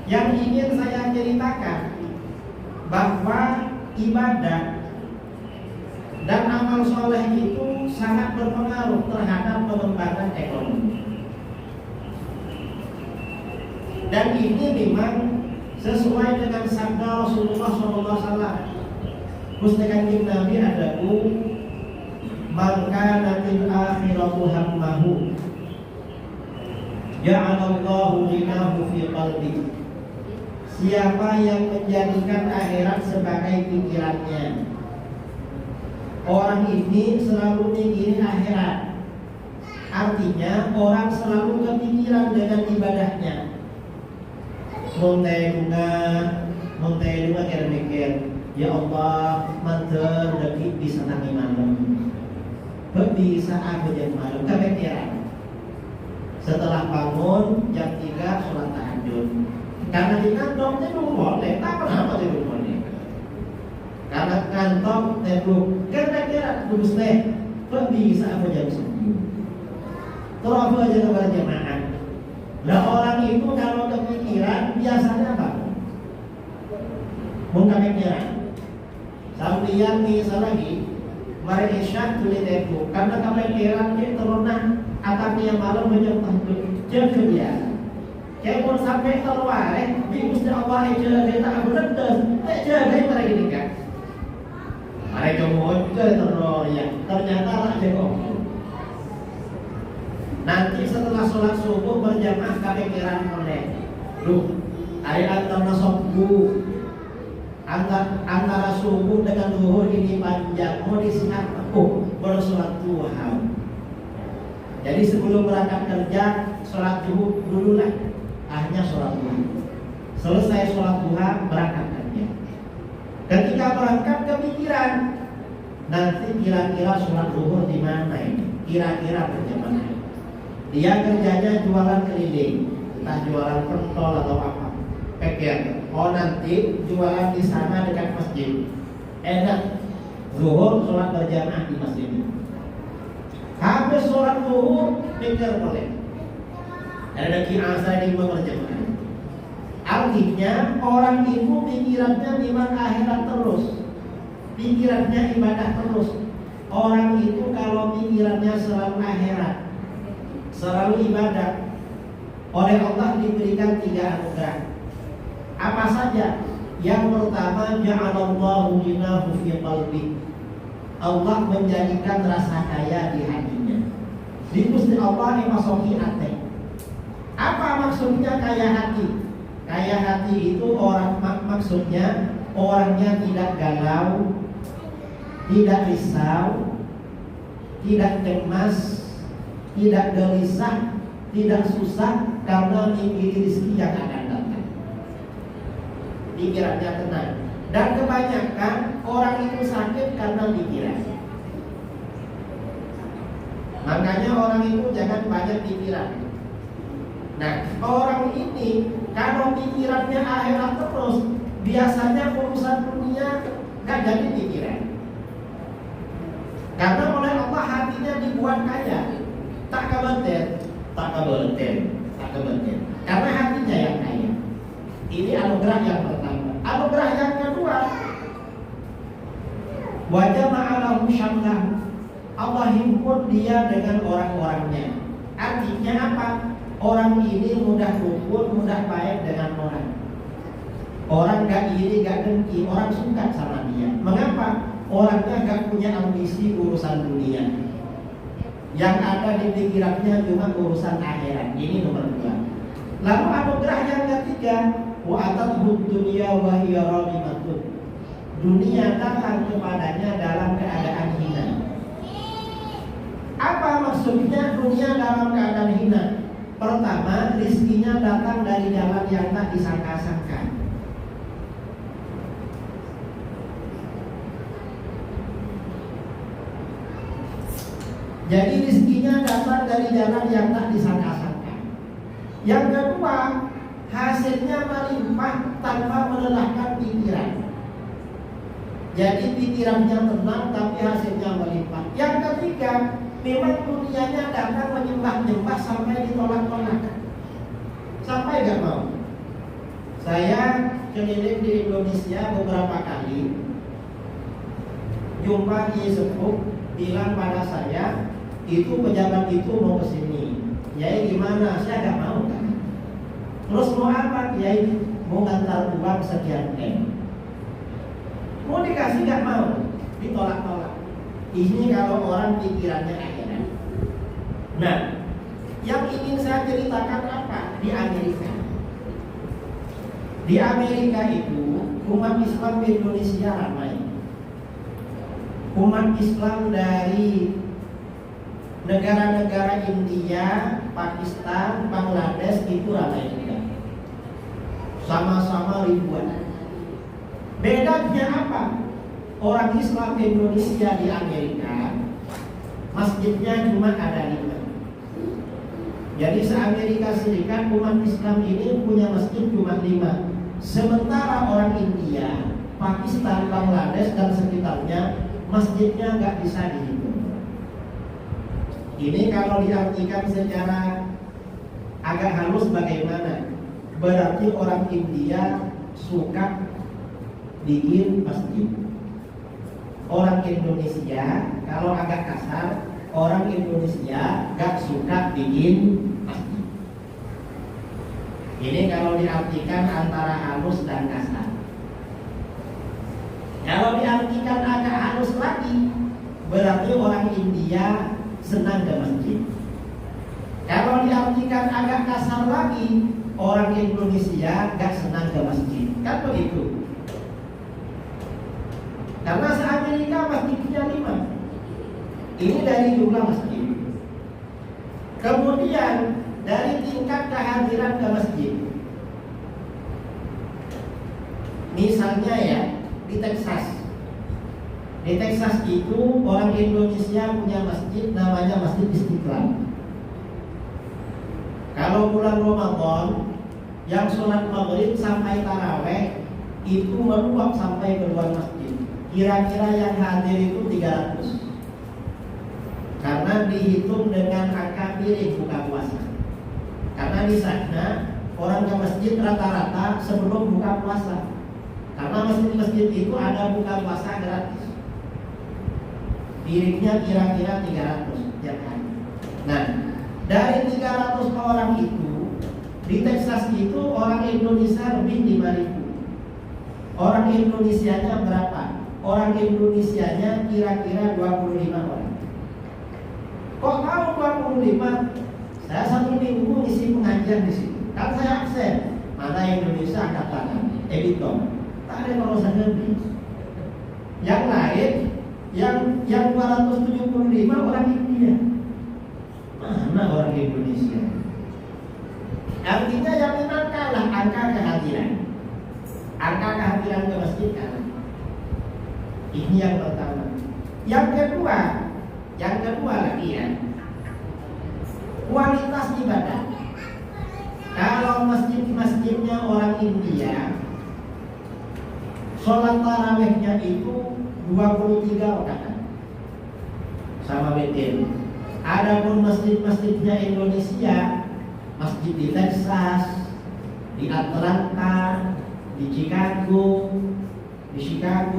yang ingin saya ceritakan bahwa ibadah dan amal soleh itu sangat berpengaruh terhadap pengembangan ekonomi. Dan ini memang sesuai dengan sabda Rasulullah SAW. Gusti Kanjeng Nabi adaku maka natil akhiratu hammahu ja'alallahu ghinahu fi qalbi. Siapa yang menjadikan akhirat sebagai pikirannya, orang ini selalu mikirin akhirat. Artinya orang selalu kepikiran dengan ibadahnya. Montai bunga kira mikir, ya Allah, manter deki bisa nangi malam. Bisa aku jam malam, kepikiran. Setelah bangun jam 3 sholat tahajud. Karena di kantong tidur boleh, tak kenapa tidur boleh. Karena kantong tidur, kira-kira terus teh, bisa aku jam 9. Terus aku aja kepada jemaah. Nah orang itu kalau kepikiran biasanya apa? Bukan kepikiran. Sambian misal lagi, mari isyak tulis itu. Karena kepikiran dia terunah atau yang malam menyebut jaga biasa. Kayak pun sampai keluar, bingung Allah aja kita aku rendah, jaga yang mereka ini kan. Mereka mau terus ya, ternyata lah jago. Nanti setelah sholat subuh berjamaah kepikiran oleh Duh, hari antara subuh antara subuh dengan zuhur ini panjang, mau disingkat baru sholat duha. Jadi sebelum berangkat kerja sholat subuh dulu lah, akhirnya sholat duha. Selesai sholat duha berangkat kerja. Ketika berangkat kepikiran, nanti kira-kira sholat zuhur di mana ini? Kira-kira berjamaah. Dia kerjanya jualan keliling, entah jualan pentol atau apa. Pikir, nanti jualan di sana dekat masjid. Enak, zuhur sholat berjamaah di masjid. Habis sholat zuhur, pikir boleh. Ada kiasa di berjamaah. Artinya orang itu pikirannya memang akhirat terus, pikirannya ibadah terus. Orang itu kalau pikirannya selalu akhirat, selalu ibadah, oleh Allah diberikan 3 anugerah. Apa saja? Yang pertama, ja'alallahu ghinahu fi qalbi. Allah menjadikan rasa kaya di hatinya. Di Gusti Allah dimasuki hati. Apa maksudnya kaya hati? Kaya hati itu maksudnya orangnya tidak galau, tidak risau, tidak cemas, tidak gelisah, tidak susah karena memiliki rezeki yang akan datang. Pikirannya tenang. Dan kebanyakan orang itu sakit karena pikiran. Makanya orang itu jangan banyak pikiran. Nah, orang ini kalau pikirannya akhirat terus, biasanya urusan dunia gak jadi pikiran. Karena oleh Allah hatinya dibuat kaya. Tak kebetulan. Karena hatinya yang kaya. Ini anugerah yang pertama. Anugerah yang kedua, wajah ma'alahu syamlahu. Allah himpun dia dengan orang-orangnya. Artinya apa? Orang ini mudah rukun, mudah baik dengan orang. Orang gak iri, gak dengki, orang suka sama dia. Mengapa? Orangnya gak punya ambisi urusan dunia. Yang ada di pikirannya cuma urusan akhirat. Ini nomor 2. Lalu anugerah yang ketiga, wa atathu dunya wa hiya radimatun. Dunia datang kepadanya dalam keadaan hina. Apa maksudnya dunia dalam keadaan hina? Pertama, rizkinya datang dari jalan yang tak disangka-sangka. Jadi rizkinya datang dari jalan yang tak disangka-sangka. Yang kedua, hasilnya melimpah tanpa melelahkan pikiran. Jadi pikirannya tenang tapi hasilnya melimpah. Yang ketiga, memang dunianya datang menyembah-nyembah sampai ditolak-tolak. Sampai gak mau. Saya keliling di Indonesia beberapa kali, jumpa Kiai Sepuh bilang pada saya, itu pejabat itu mau ke sini. Kiai gimana? Saya gak mau kan. Terus mau apa? Kiai mau ngantar uang sekian M. Mau dikasih gak mau, ditolak-tolak. Ini kalau orang pikirannya akhirat. Nah, yang ingin saya ceritakan apa? Di Amerika. Di Amerika itu umat Islam di Indonesia ramai. Umat Islam dari negara-negara India, Pakistan, Bangladesh itu ramai juga. Sama-sama ribuan. Bedanya apa? Orang Islam di Indonesia di Amerika, masjidnya cuma ada 5. Jadi se-Amerika Serikat umat Islam ini punya masjid cuma 5. Sementara orang India, Pakistan, Bangladesh dan sekitarnya masjidnya nggak bisa dihitung. Ini kalau diartikan secara agak halus bagaimana? Berarti orang India suka bikin masjid. Orang Indonesia kalau agak kasar, orang Indonesia gak suka bikin masjid. Ini kalau diartikan antara halus dan kasar. Kalau diartikan agak halus lagi, berarti orang India senang ke masjid. Kalau diartikan agak kasar lagi, orang Indonesia gak senang ke masjid. Kan begitu? Karena se-Amerika masjidnya 5. Ini dari jumlah masjid. Kemudian dari tingkat kehadiran ke masjid. Misalnya ya, di Texas. Di Texas itu orang Indonesia punya masjid namanya Masjid Istiqlal. Kalau bulan Ramadan yang sholat maghrib sampai taraweh itu meluap sampai keluar masjid. Kira-kira yang hadir itu 300. Karena dihitung dengan angka piring buka puasa. Karena di sana orang ke masjid rata-rata sebelum buka puasa. Karena masjid-masjid itu ada buka puasa gratis. Piringnya kira-kira 300 tiap hari. Nah, dari 300 orang itu Di Texas itu orang Indonesia lebih 5.000. Orang Indonesianya berapa? Orang Indonesianya kira-kira 25 orang. Kok tahu 25? Saya 1 minggu ngisi pengajian di situ. Kan saya absen. Mana Indonesia angkat tangan? Editor. Tak ada urusan lebih. Yang lain, yang 275 orang India. Mana orang Indonesia? Artinya yang memang kalah angka kehadiran. Angka kehadiran ke masjid kalah. Ini yang pertama. Yang kedua lagi ya, kualitas ibadah. Kalau masjidnya orang India, sholat tarawihnya itu 23 rakaat sama witir. Adapun masjidnya Indonesia, masjid di Texas, di Atlanta, di Chicago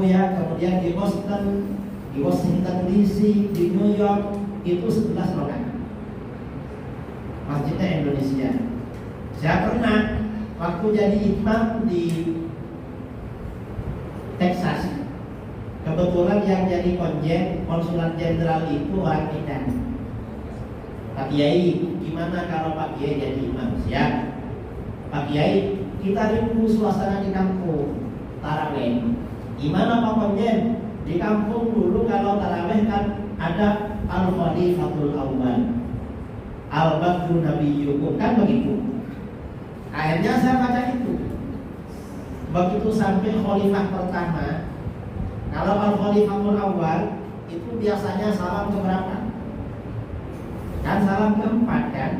ya, kemudian di Boston, di Washington DC, di New York, itu 11 rakaat. Masjidnya Indonesia. Saya pernah waktu jadi imam di Texas, kebetulan yang jadi konsulat jenderal itu orang Medan. Pak Kiai, gimana kalau Pak Kiai jadi imam? Siap. Pak Kiai, kita rindu suasana di kampung tarawih. Gimana Pak Konjen? Di kampung dulu kalau tarawih kan ada al-khalifatul awwal, al-badru nabiyyukum, kan begitu. Akhirnya saya baca itu. Begitu sampai khalifah pertama, kalau al-khalifatul awwal itu biasanya salam keberapa? Kan salam keempat kan,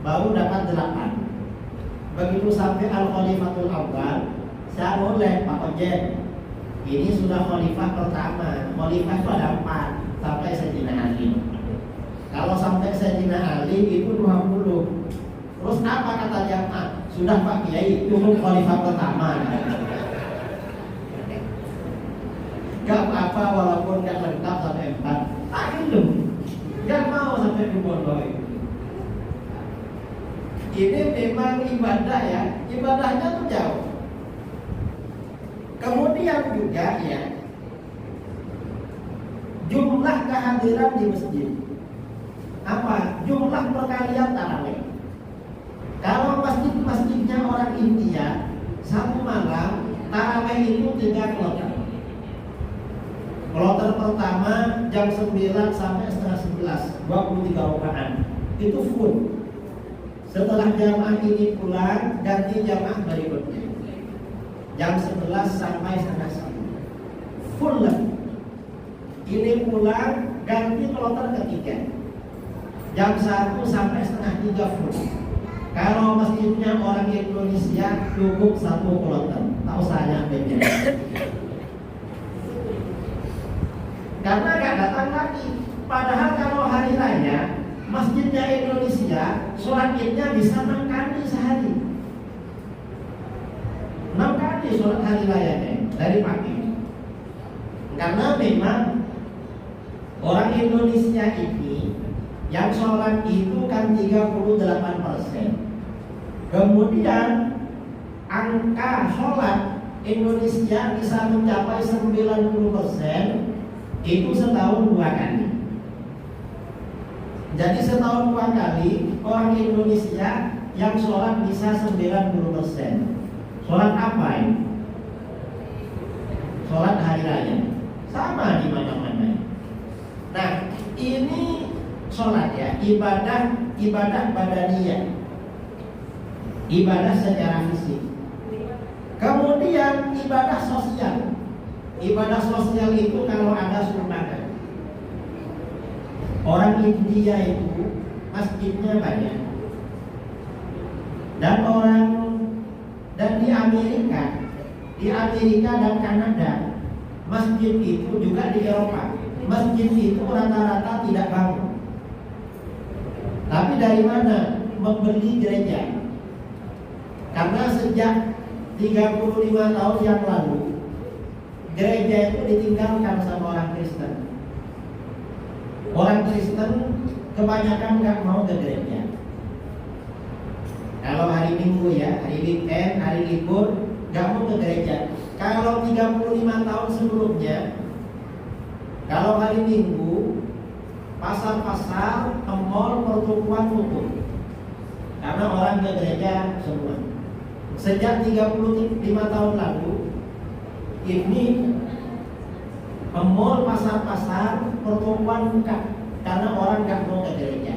baru dapat 8. Begitu sampai al-khalifatul awwal, saya boleh Pak Konjen, ini sudah khalifah pertama. Khalifah itu ada 4 sampai Sayyidina Ali. Kalau sampai Sayyidina Ali itu 20. Terus apa kata jamaah? Sudah Pak Kiai, cukup khalifah pertama. Gak apa-apa walaupun gak lengkap sampai 4. Tak itu, gak mau sampai dibodohi. Ini memang ibadah ya, ibadahnya tuh jauh. Kemudian juga ya, jumlah kehadiran di masjid. Apa? Jumlah perkalian tarawih. Kalau masjidnya orang India, satu malam tarawih itu 3 kloter. Kloter pertama jam 9 sampai setengah 11, 23 rakaat. Itu full. Setelah jamaah ini pulang, ganti jamaah berikutnya. Jam 11 sampai setengah 10. Full lah. Ini pulang, ganti kloter ketiga. Jam 1 sampai setengah 3 full. Kalau masjidnya orang Indonesia cukup 1 kloter, tak usah nyampe. Karena gak datang lagi. Padahal kalau hari raya, masjidnya Indonesia sholat idnya bisa 6 kali sehari. 6 kali sholat hari rayanya dari pagi. Karena memang orang Indonesia ini yang sholat itu kan 38%. Kemudian angka sholat Indonesia bisa mencapai 90%, itu setahun 2 kali. Jadi setahun 2 kali orang Indonesia yang sholat bisa 90%. Sholat apa ini? Sholat hari raya. Sama di mana-mana. Nah, ini sholat ya, ibadah badaniyah, ibadah secara fisik. Kemudian ibadah sosial. Ibadah sosial itu kalau ada sumbangan. Orang India itu masjidnya banyak. Dan di Amerika dan Kanada, masjid itu juga di Eropa. Masjid itu rata-rata tidak bangun. Tapi dari mana? Membeli gereja. Karena sejak 35 tahun yang lalu, gereja itu ditinggalkan sama orang Kristen. Orang Kristen kebanyakan nggak mau ke gereja. Kalau hari Minggu ya, hari weekend, hari libur, nggak mau ke gereja. Kalau 35 tahun sebelumnya, kalau hari Minggu, pasar-pasar, mall, pertokoan tutup. Karena orang ke gereja semua. Sejak 35 tahun lalu, ini mall, pasar-pasar, pertokoan buka. Karena orang nggak mau ke gereja.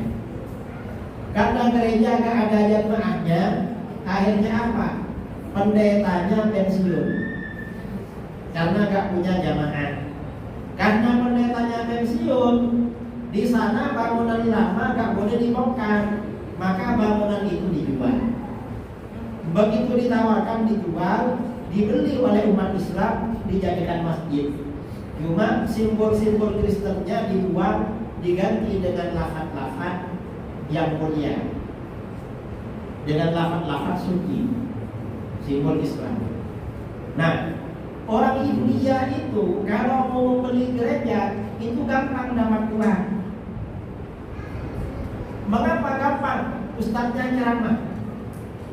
Karena gereja nggak ada jemaahnya, akhirnya apa? Pendetanya pensiun. Karena nggak punya jamaah. Karena pendetanya pensiun, di sana bangunan lama nggak boleh dibongkar, maka bangunan itu dijual. Begitu ditawarkan dijual, dibeli oleh umat Islam, dijadikan masjid. Cuma simbol-simbol Kristennya dibuang, diganti dengan lafaz-lafaz yang mulia, dengan lafaz-lafaz suci, simbol Islam. Nah, orang India itu kalau mau beli gereja itu gampang dapat uang. Mengapa gampang? Ustadznya ceramah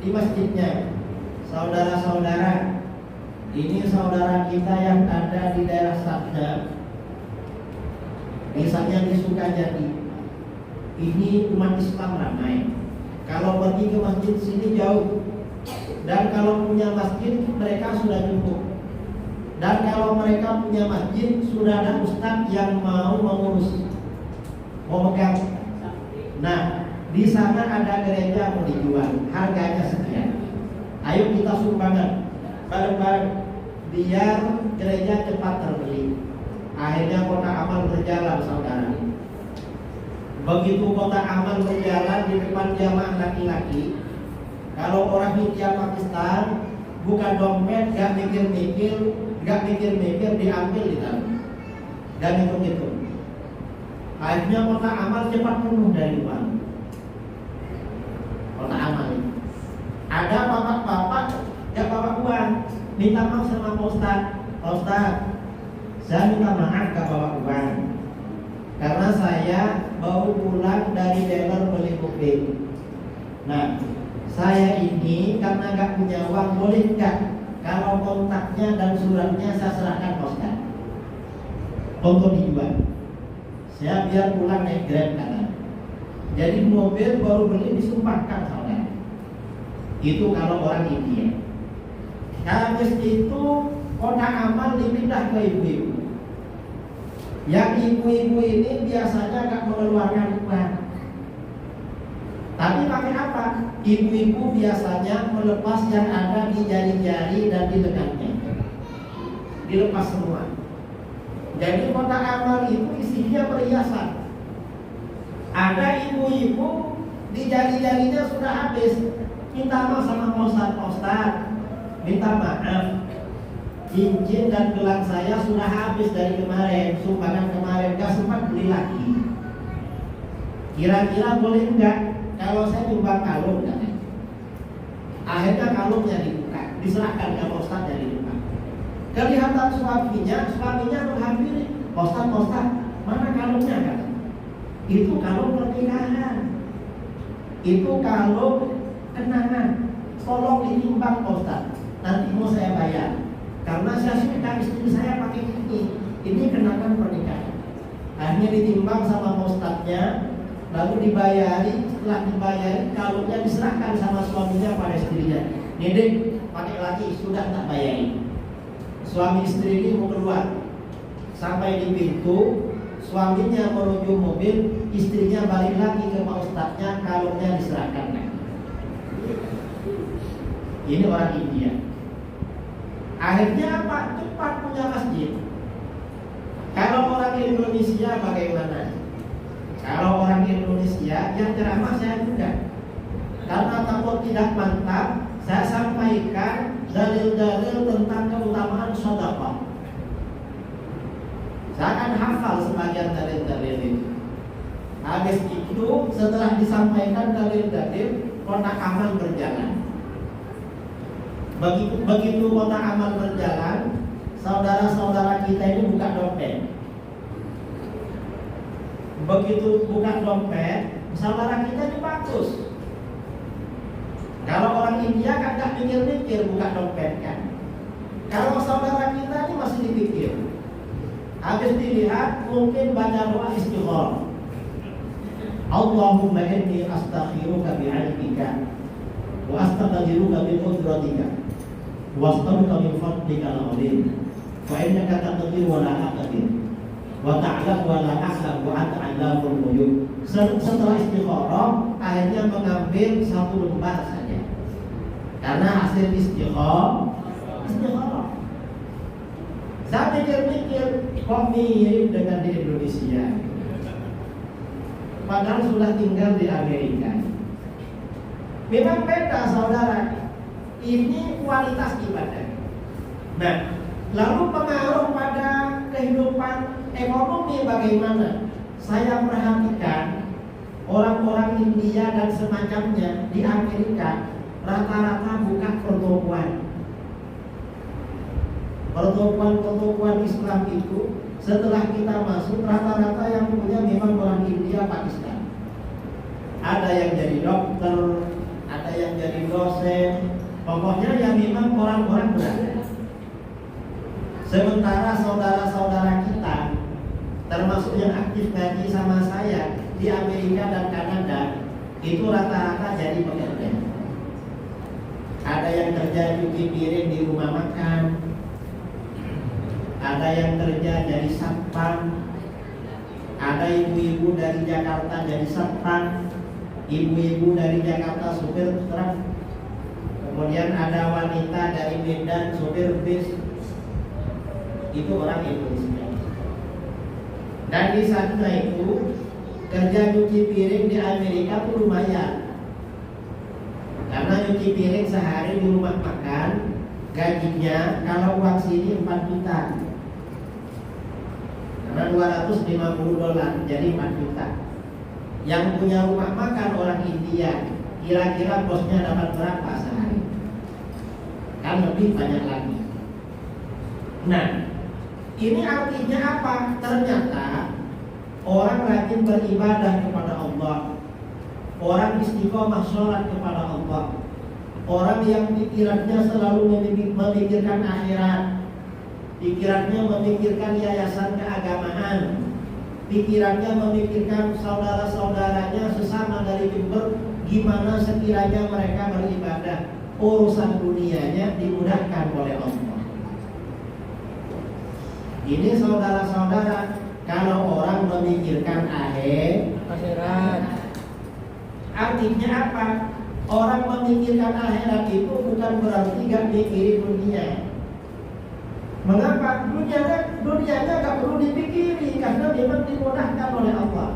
di masjidnya. Saudara-saudara, ini saudara kita yang ada di daerah Sabda, misalnya di Sukajadi, ini umat Islam ramai. Kalau pergi ke masjid sini jauh, dan kalau punya masjid mereka sudah cukup. Dan kalau mereka punya masjid sudah ada ustadz yang mau mengurus, mau megang. Nah, di sana ada gereja mau dijual, harganya sekian. Ayo kita sumbangan bareng-bareng biar gereja cepat terbeli. Akhirnya kota amal berjalan, saudara. Begitu kota amal berjalan di depan jamaah laki-laki, kalau orang India Pakistan bukan dompet, gak mikir-mikir diambil di dalam dan itu. Akhirnya kota amal cepat penuh dari uang. Kota amal ini ada bapak-bapak gak bawa uang, minta maaf sama Pak Ustaz, saya minta maaf gak bawa uang karena saya baru pulang dari dealer beli mobil. Nah, saya ini karena gak punya uang, boleh gak kalau kontaknya dan suratnya saya serahkan Pak Ustaz untuk dijual? Saya biar pulang naik Grab kanan. Jadi mobil baru beli disumpahkan saudara. Itu kalau orang India. Habis itu kota amal dipindah ke ibu-ibu. Yang ibu-ibu ini biasanya gak mengeluarkan uang. Tapi pakai apa? Ibu-ibu biasanya melepas yang ada di jari-jari dan di lengannya. Dilepas semua. Jadi kota amal itu isinya perhiasan. Ada ibu-ibu di jari-jarinya sudah habis. Minta maaf sama Pak Ustaz, minta maaf, cincin dan gelang saya sudah habis dari kemarin, sumbangan kemarin, gak sempat beli lagi. Kira-kira boleh enggak kalau saya nyumbang kalung? Enggak. Akhirnya kalungnya dibuka, diserahkan ke Pak Ustaz dari depan. Kelihatan suaminya menghampiri, Pak Ustaz, mana kalungnya kan? Itu kalung pernikahan, itu kalung kenangan. Tolong ditimbang Pak Ustaz, nanti mau saya bayar. Karena saya suka istri saya pakai ini. Ini kenangan pernikahan. Akhirnya ditimbang sama Pak Ustaznya, lalu dibayari. Setelah dibayari, kalungnya diserahkan sama suaminya pada istrinya. Nih pakai lagi, sudah tak bayari. Suami istri ini mau keluar, sampai di pintu, suaminya menuju mobil, istrinya balik lagi ke Pak Ustaznya, kalungnya diserahkan lagi. Ini orang India. Akhirnya apa? Cepat punya masjid. Kalau orang Indonesia bagaimana? Kalau orang Indonesia yang ceramah saya juga. Karena takut tidak mantap, saya sampaikan dalil-dalil tentang keutamaan sedekah. Saya akan hafal sebagian dalil-dalil itu. Habis itu setelah disampaikan dalil-dalil, kota amal berjalan. Begitu kota amal berjalan, saudara-saudara kita ini buka dompet. Begitu buka dompet, saudara kita ini bagus. Kalau orang India kan nggak mikir-mikir buka dompet kan. Kalau saudara kita ini masih dipikir. Habis dilihat mungkin baca doa istigharah. Allahumma inni astakhiruka bi'ilmika wa astaqdiruka bi qudratika wa astaghfiruka min fadlika al-'azim fa innaka taqdir wa la aqdir wa ta'lam wa la a'lam wa anta 'allamul ghuyub. Setelah istigharah akhirnya mengambil satu lembar saja. Karena hasil istigharah. Saya pikir-pikir kok mirip dengan di Indonesia. Padahal sudah tinggal di Amerika. Memang beda saudara. Ini kualitas ibadah. Nah, lalu pengaruh pada kehidupan ekonomi bagaimana? Saya perhatikan orang-orang India dan semacamnya di Amerika rata-rata buka pertokoan Islam itu setelah kita masuk rata-rata yang punya memang orang India, Pakistan. Ada yang jadi dokter, ada yang jadi dosen, pokoknya yang memang orang-orang berada. Sementara saudara-saudara kita termasuk yang aktif ngaji sama saya di Amerika dan Kanada itu rata-rata jadi pekerja. Ada yang kerja cuci piring di rumah makan, ada yang kerja jadi satpam, ada ibu-ibu dari Jakarta jadi satpam, ibu-ibu dari Jakarta supir truk, kemudian ada wanita dari Medan supir bis. Itu orang Indonesia. Dan di sana itu kerja cuci piring di Amerika itu lumayan. Karena cuci piring sehari di rumah makan gajinya kalau uang sini 4 juta. Karena $250 jadi 4 juta. Yang punya rumah makan orang India, kira-kira bosnya dapat berapa sehari? Kan lebih banyak lagi. Nah, ini artinya apa? Ternyata orang rajin beribadah kepada Allah, orang istiqomah sholat kepada Allah, orang yang pikirannya selalu memikirkan akhirat, pikirannya memikirkan yayasan keagamaan, pikirannya memikirkan saudara-saudaranya sesama dari Jember, gimana sekiranya mereka beribadah, urusan dunianya dimudahkan oleh Allah. Ini saudara-saudara, kalau orang memikirkan akhirat, artinya apa? Orang memikirkan akhirat itu bukan berarti gak mikirin dunia. Mengapa? Dunianya gak perlu dipikiri karena memang dimudahkan oleh Allah.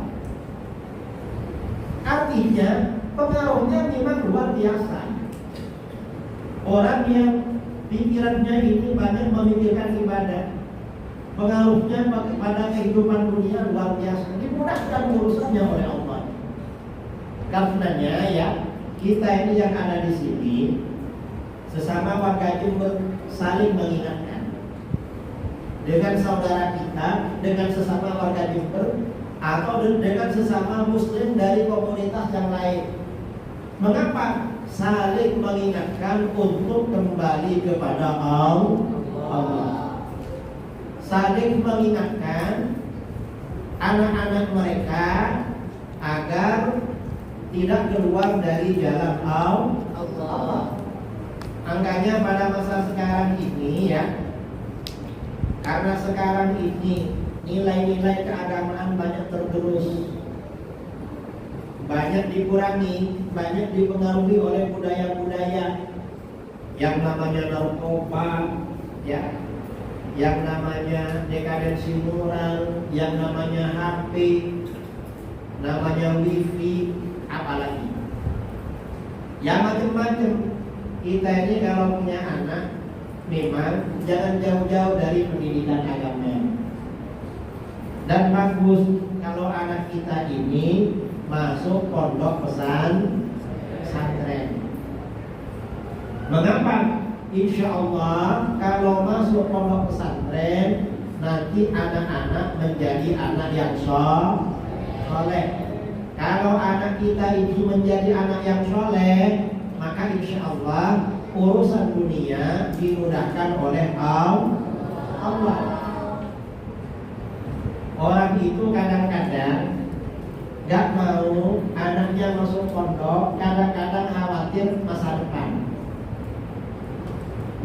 Artinya pengaruhnya memang luar biasa. Orang yang pikirannya ini banyak memikirkan ibadah, pengaruhnya pada kehidupan dunia luar biasa. Dimudahkan urusannya oleh Allah. Karenanya ya, kita ini yang ada di sini sesama warga Jember saling mengingatkan dengan saudara kita, dengan sesama warga Jember atau dengan sesama muslim dari komunitas yang lain. Mengapa? Saling mengingatkan untuk kembali kepada Allah. Saling mengingatkan anak-anak mereka agar tidak keluar dari jalan Allah. Angkanya pada masa sekarang ini ya, karena sekarang ini nilai-nilai keagamaan banyak tergerus, banyak dikurangi, banyak dipengaruhi oleh budaya-budaya yang namanya narkoba, ya, yang namanya dekadensi moral, yang namanya HP, namanya wifi, apalagi yang macam-macam. Kita ini kalau punya anak memang jangan jauh-jauh dari pendidikan agama. Dan bagus kalau anak kita ini masuk pondok pesantren. Mengapa? Insya Allah kalau masuk pondok pesantren nanti anak-anak menjadi anak yang soleh. Kalau anak kita itu menjadi anak yang soleh, maka insya Allah urusan dunia dimudahkan oleh Allah. Orang itu kadang-kadang gak mau anaknya masuk pondok, kadang-kadang khawatir masa depan,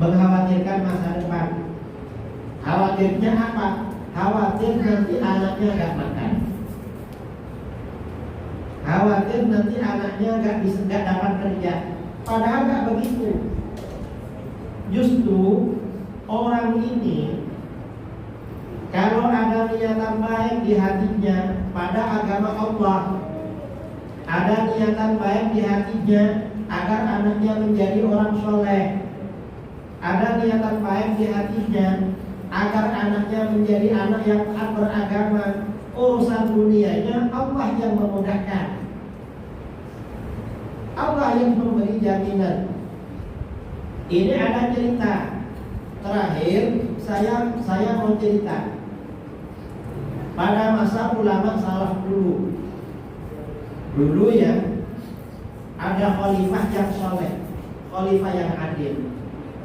mengkhawatirkan masa depan. Khawatirnya apa? Khawatir nanti anaknya gak makan, khawatir nanti anaknya gak dapat kerja. Padahal gak begitu. Justru orang ini kalau ada niatan baik di hatinya pada agama Allah, ada niatan baik di hatinya agar anaknya menjadi orang soleh, ada niatan baik di hatinya agar anaknya menjadi anak yang taat beragama, urusan dunianya Allah yang memudahkan, Allah yang memberi jaminan. Ini ada cerita terakhir, saya mau cerita pada masa ulama salaf dulu ya, ada khalifah yang soleh, khalifah yang adil,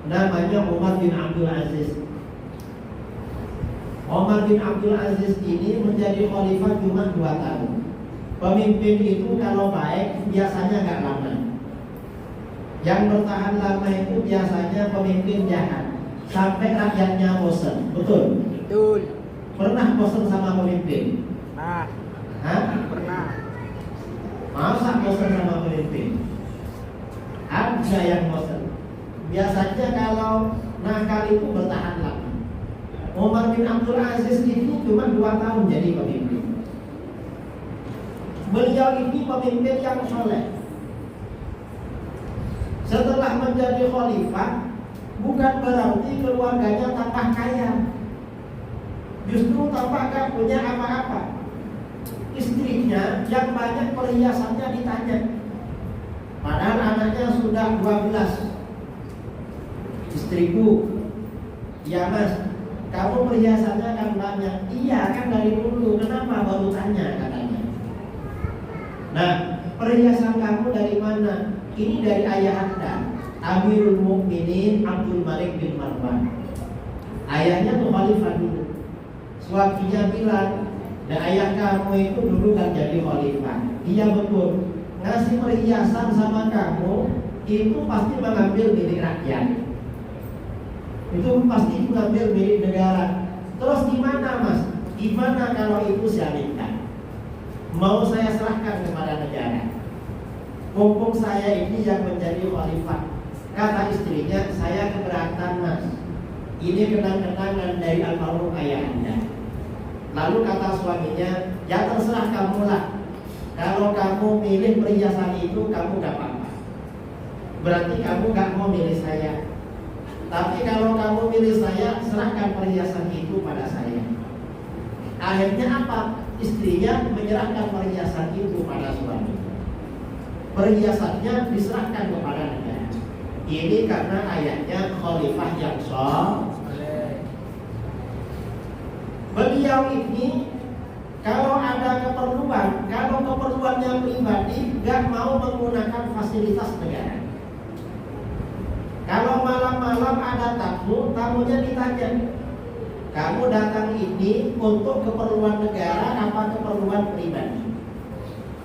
namanya Umar bin Abdul Aziz. Umar bin Abdul Aziz ini menjadi khalifah cuma 2 tahun. Pemimpin itu kalau baik biasanya gak lama. Yang bertahan lama itu biasanya pemimpin jahat, sampai rakyatnya bosan. Betul? Betul. Pernah bosan sama pemimpin? Nah, Hah? pernah. Masa bosan sama pemimpin? Ada yang bosan. Biasanya kalau nakal itu bertahan lama. Umar bin Abdul Aziz ini cuma 2 tahun jadi pemimpin. Beliau ini pemimpin yang soleh. Setelah menjadi khalifah, bukan berarti keluarganya tambah kaya, justru tambah gak punya apa-apa. Istrinya yang banyak perhiasannya ditanya, padahal anaknya sudah 12. Istriku, ya mas, kamu perhiasannya kan banyak. Iya kan dari dulu, kenapa baru tanya katanya. Nah, perhiasan kamu dari mana? Ini dari ayah anda, Amirul Mukminin Abdul Malik bin Marwan. Ayahnya tuh khalifah dulu. Suaminya bilang, dan ayah kamu itu dulu kan jadi khalifah. Iya betul. Ngasih perhiasan sama kamu itu pasti mengambil milik rakyat. Itu pasti mengambil milik negara. Terus gimana mas? Gimana kalau itu saya minta? Mau saya serahkan kepada negara? Mumpung saya ini yang menjadi khalifah. Kata istrinya, saya keberatan mas. Ini kenang-kenangan dari almarhum ayah anda. Lalu kata suaminya, ya terserah kamu lah. Kalau kamu milih perhiasan itu, kamu gak apa-apa. Berarti kamu gak mau milih saya. Tapi kalau kamu milih saya, serahkan perhiasan itu pada saya. Akhirnya apa? Istrinya menyerahkan perhiasan itu pada suami. Perhiasannya diserahkan kepada negara. Ini karena ayahnya khalifah yang soleh. Beliau ini kalau ada keperluan, kalau keperluannya pribadi, gak mau menggunakan fasilitas negara. Kalau malam-malam ada tamu, tamunya ditanya, kamu datang ini untuk keperluan negara apa keperluan pribadi?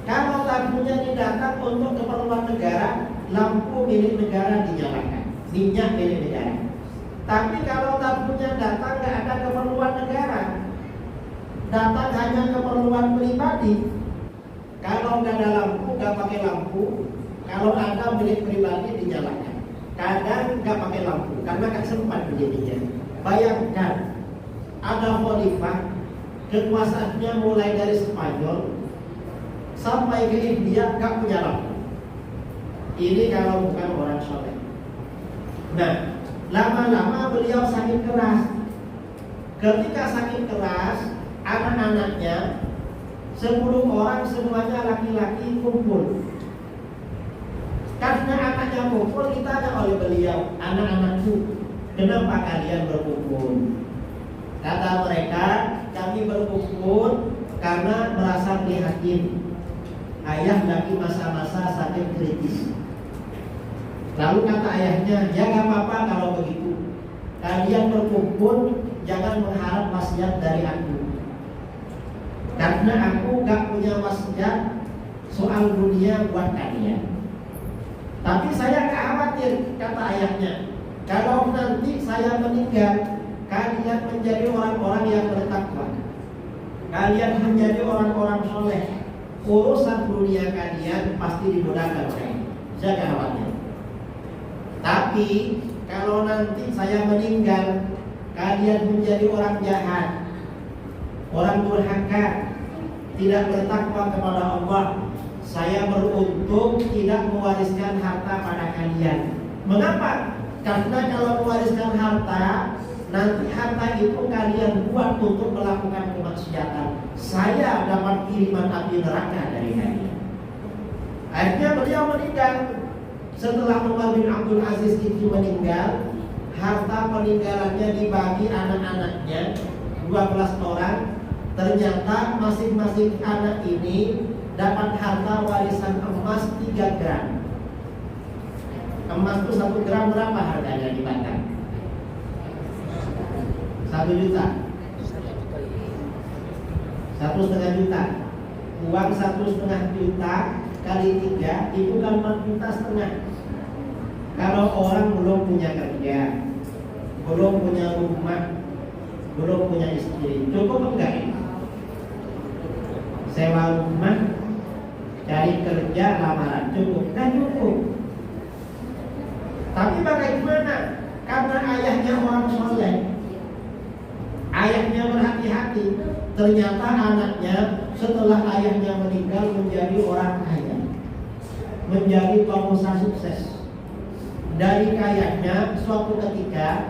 Kalau tamunya datang untuk keperluan negara, lampu milik negara dinyalakan, minyak milik negara. Tapi kalau tamunya datang gak ada keperluan negara, datang hanya keperluan pribadi, kalau gak ada lampu, gak pakai lampu. Kalau ada milik pribadi dinyalakan. Kadang gak pakai lampu karena gak sempat menjadinya. Bayangkan ada khalifah, kekuasaannya mulai dari Spanyol sampai ke India gak punya lampu. Ini kalau bukan orang soleh. Nah, lama-lama beliau sakit keras. Ketika sakit keras, anak-anaknya 10 orang semuanya laki-laki kumpul. Karena anaknya kumpul, ditanya oleh beliau, anak-anakku, kenapa kalian berkumpul? Kata mereka, kami berkumpul karena merasa prihatin. Ayah lagi masa-masa sakit kritis. Lalu kata ayahnya, ya gak apa-apa kalau begitu. Kalian berkumpul, jangan mengharap wasiat dari aku. Karena aku gak punya wasiat soal dunia buat kalian. Tapi saya gak khawatir, kata ayahnya. Kalau nanti saya meninggal, kalian menjadi orang-orang yang bertakwa. Kalian menjadi orang-orang soleh. Urusan dunia kalian pasti dimudahkan oleh. Saya gak khawatir. Tapi kalau nanti saya meninggal, kalian menjadi orang jahat, orang durhaka, tidak bertakwa kepada Allah, saya beruntung tidak mewariskan harta pada kalian. Mengapa? Karena kalau mewariskan harta, nanti harta itu kalian buat untuk melakukan kemaksiatan. Saya dapat kiriman api neraka dari kalian. Akhirnya beliau meninggal. Setelah Umar bin Abdul Aziz itu meninggal, harta peninggalannya dibagi anak-anaknya 12 orang. Ternyata masing-masing anak ini dapat harta warisan emas 3 gram. Emas itu 1 gram berapa harganya di Batam? 1 juta. 1,5 juta. Uang 1,5 juta kali 3 itu kan 4,5 juta. Kalau orang belum punya kerja, belum punya rumah, belum punya istri, cukup enggak ini? Sewa rumah, cari kerja, lamaran, cukup? Kan cukup. Tapi bagaimana? Karena ayahnya orang soleh, ayahnya berhati-hati. Ternyata anaknya setelah ayahnya meninggal menjadi orang kaya, menjadi pengusaha sukses. Dari kayanya suatu ketika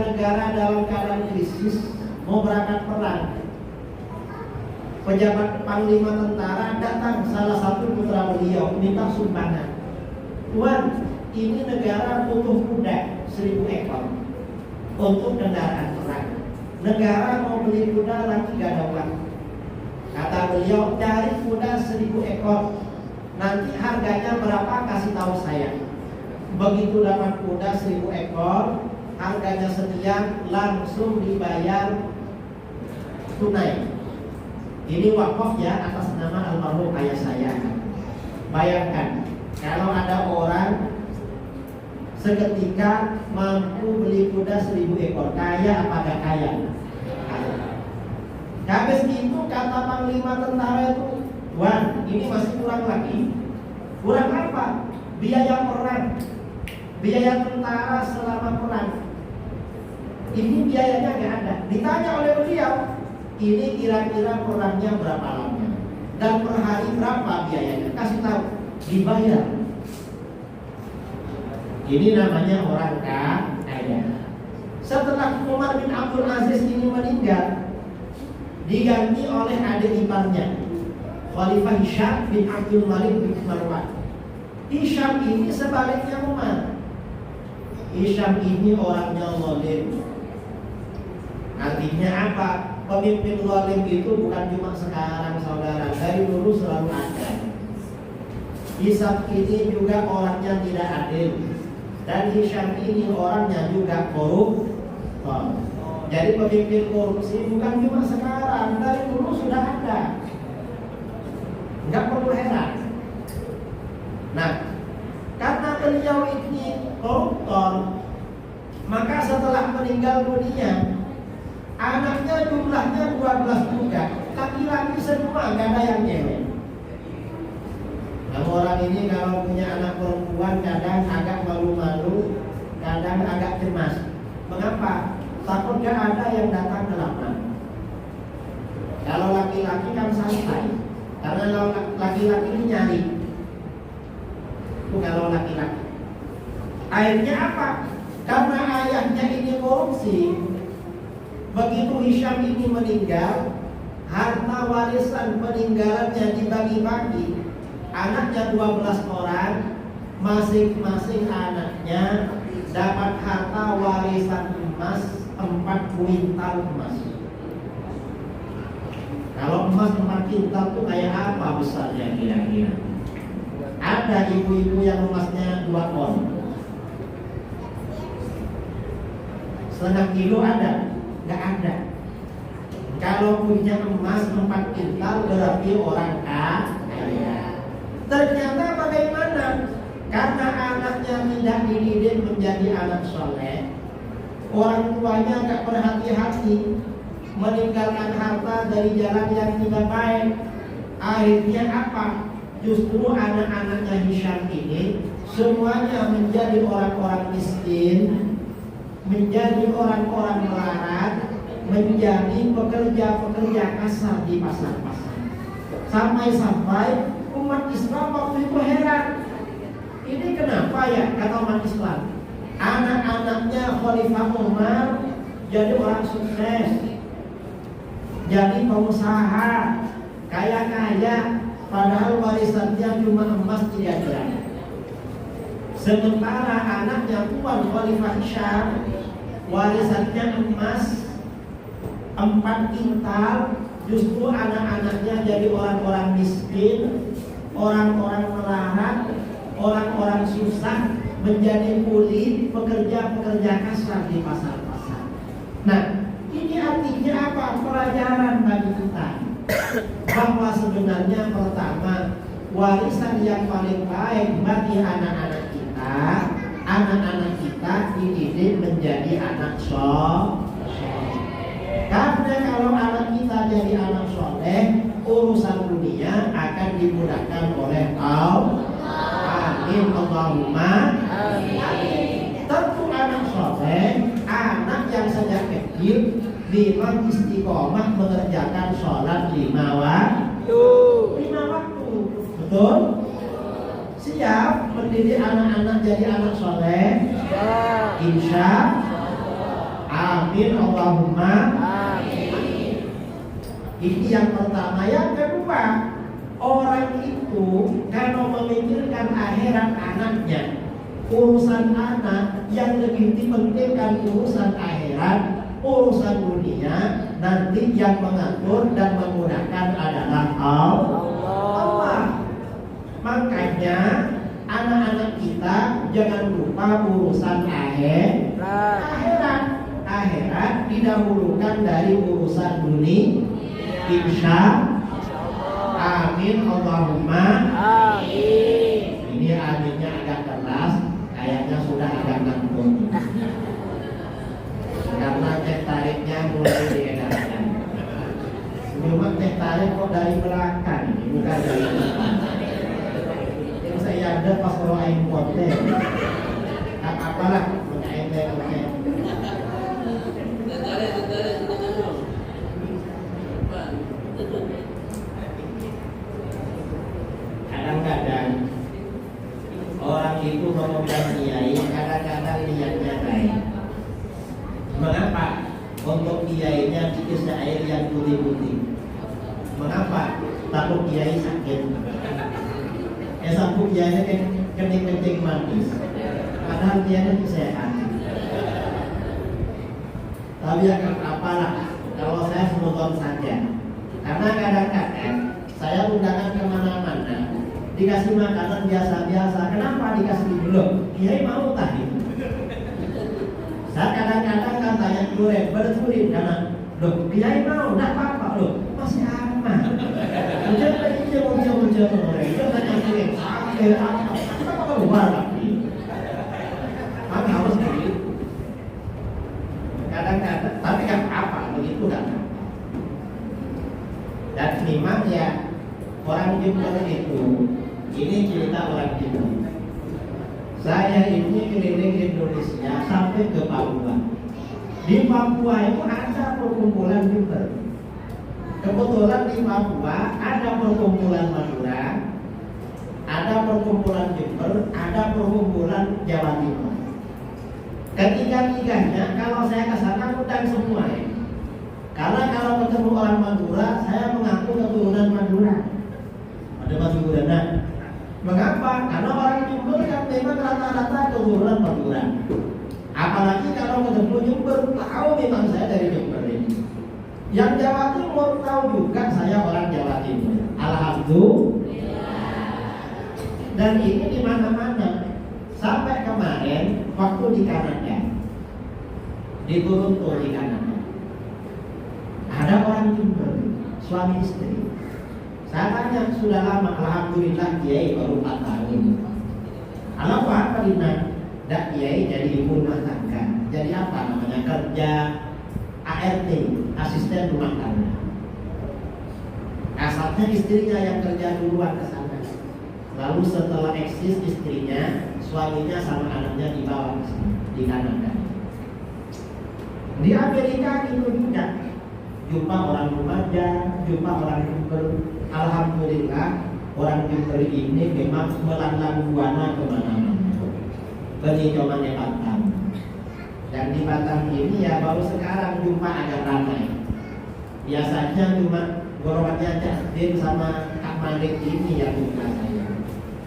negara dalam keadaan krisis mau berangkat perang, pejabat panglima tentara datang salah satu putra beliau minta sumbangan. Tuan, ini negara butuh kuda 1000 ekor untuk kendaraan perang. Negara mau beli kuda lagi gak ada uang. Kata beliau, cari kuda 1000 ekor. Nanti harganya berapa kasih tahu saya. Begitu dapat kuda 1000 ekor, harganya sekian, langsung dibayar tunai. Ini wakaf ya atas nama almarhum ayah saya. Bayangkan kalau ada orang seketika mampu beli kuda 1000 ekor, kaya apa gak kaya? Habis itu kata panglima tentara itu, Tuan, ini masih kurang lagi. Kurang apa? Biaya perang, biaya tentara selama perang. Ini biayanya gak ada. Ditanya oleh beliau, ini kira-kira perangnya berapa lama dan per hari berapa biayanya? Kasih tahu, dibayar. Ini namanya orang kaya. Setelah Umar bin Abdul Aziz ini meninggal, diganti oleh adik iparnya, Khalifah Hisham bin Abdul Malik bin Marwan. Hisham ini sebaliknya Umar. Hisham ini orangnya zalim. Artinya apa? Pemimpin zalim itu bukan cuma sekarang saudara, dari dulu selalu ada. Hisham ini juga orangnya tidak adil. Dan Hisham ini orangnya juga koruptor. Jadi pemimpin korupsi bukan cuma sekarang, dari dulu sudah ada. Enggak perlu heran. Nah, karena beliau ini koruptor, maka setelah meninggal dunia, anaknya jumlahnya 12 juga. Laki-laki semua, gak ada yang cewek. Nah, orang ini kalau punya anak perempuan kadang agak malu-malu, kadang agak cemas. Mengapa? Takut gak ada yang datang ke lapang. Kalau laki-laki kan santai, karena laki-laki ini nyari. Itu kalau laki-laki. Akhirnya apa? Karena ayahnya ini korupsi, begitu Hisham ini meninggal, harta warisan peninggalannya dibagi-bagi. Anaknya 12 orang, masing-masing anaknya dapat harta warisan emas 4 kuintal emas. Kalau emas 4 kuintal itu kayak apa besarnya kira-kira? Apa ada ibu-ibu yang emasnya 2 on? Setengah kilo ada? Nggak ada. Kalau punya emas 4 kintal berarti orang kaya. Ternyata bagaimana? Karena anaknya tidak dididik menjadi anak soleh, orang tuanya nggak berhati-hati, meninggalkan harta dari jalan yang tidak baik. Akhirnya apa? Justru anak-anaknya Hisham ini semuanya menjadi orang-orang miskin, menjadi orang-orang melarat, menjadi pekerja-pekerja kasar di pasar-pasar. Sampai-sampai umat Islam waktu itu heran. Ini kenapa ya, kata umat Islam? Anak-anaknya Khalifah Umar jadi orang sukses, jadi pengusaha, kaya-kaya, padahal warisannya cuma emas 3 gram. Sementara anaknya Tuan Khalifah Hisham warisannya emas 4 kintal, justru anak-anaknya jadi orang-orang miskin, orang-orang melarat, orang-orang susah, menjadi kuli, pekerja-pekerja kasar di pasar-pasar. Nah, ini artinya apa? Pelajaran bagi kita bahwa sebenarnya pertama, warisan yang paling baik bagi anak-anak kita dididik menjadi anak soleh. Karena kalau anak kita jadi anak soleh, urusan dunia akan dimudahkan oleh Allah. Amin Allahumma amin. Tentu anak soleh, anak yang sejak kecil memang istiqomah mengerjakan sholat 5 waktu. Betul? Siap mendidik anak-anak jadi anak soleh? Insya amin Allahumma amin. Ini yang pertama. Yang kedua, orang itu kalau memikirkan akhirat anaknya, urusan anak yang lebih dipentingkan urusan akhirat, urusan dunia, nanti yang mengatur dan memudahkan adalah Allah. Makanya anak-anak kita jangan lupa urusan akhirat didahulukan dari urusan dunia. Insya amin Allahumma amin. Ini aminnya agak keras, kayaknya sudah agak ngantuk karena teh tariknya mulai diedarkan. Cuma teh tarik kok dari belakang, bukan dari depan. Yang saya ada pas kalau aing pote, apalah menyain teh oke. Kadang-kadang orang itu memegang kiai, kadang-kadang niatnya baik. Mengapa? Untuk kiainya dikasih air yang putih-putih. Mengapa? Takut kiai sakit. Sampai kiainya kencing manis. Padahal kiainya sehat. Tapi ya apalah, kalau saya semoga saja. Karena kadang-kadang saya undangan kemana-mana, dikasih makanan biasa-biasa. Kenapa dikasih dulu? Kiai mau tadi. Saya kadang-kadang kan tanya durian, berturin karena loh, kiai mau, enggak apa-apa loh, masih aman. Muncul, itu tanya durian, apa keluar tapi harus begitu. Kadang-kadang, tapi kan apa, begitu kan? Dan memang ya orang Jember itu, ini cerita orang Jember. Saya ini keliling Indonesia sampai ke Papua. Di Papua itu ada perkumpulan Jember. Kebetulan di Papua ada perkumpulan Madura, ada perkumpulan Jember, ada perkumpulan Jawa Timur. Ketiga-tiganya kalau saya ke sana undang semua ya. Karena kalau ketemu orang Madura, saya mengaku keturunan Madura. Ada Madura. Nah, mengapa? Karena orang Jember kan memang rata-rata keturunan Madura. Apalagi kalau ketemu Jember, tahu memang saya dari Jember ini. Yang Jawa Timur tahu juga saya orang Jawa Timur. Alhamdulillah. Dan ini di mana-mana. Sampai kemarin waktu di Kanada, di Toronto di Kanada, ada orang Jember, suami istri. Saya tanya, sudah lama? Alhamdulillah Kiai baru 4 tahun. Kalau apa Dina? Dak Kiai jadi ibu rumah tangga. Jadi apa namanya? Kerja ART, asisten rumah tangga. Asalnya istrinya yang kerja duluan ke sana. Lalu setelah eksis istrinya, suaminya sama anaknya dibawa ke sini di Kanada. Di Amerika gitu juga. Jumpa orang Lumajang, jumpa orang Jember. Alhamdulillah orang Jember ini memang melanglang buana kemana-mana. Bagi cuma di Batam. Dan di Batam ini ya baru sekarang jumpa agak ramai. Biasanya cuma golongannya Cakdin sama Kak Malik ini yang jumpa saya.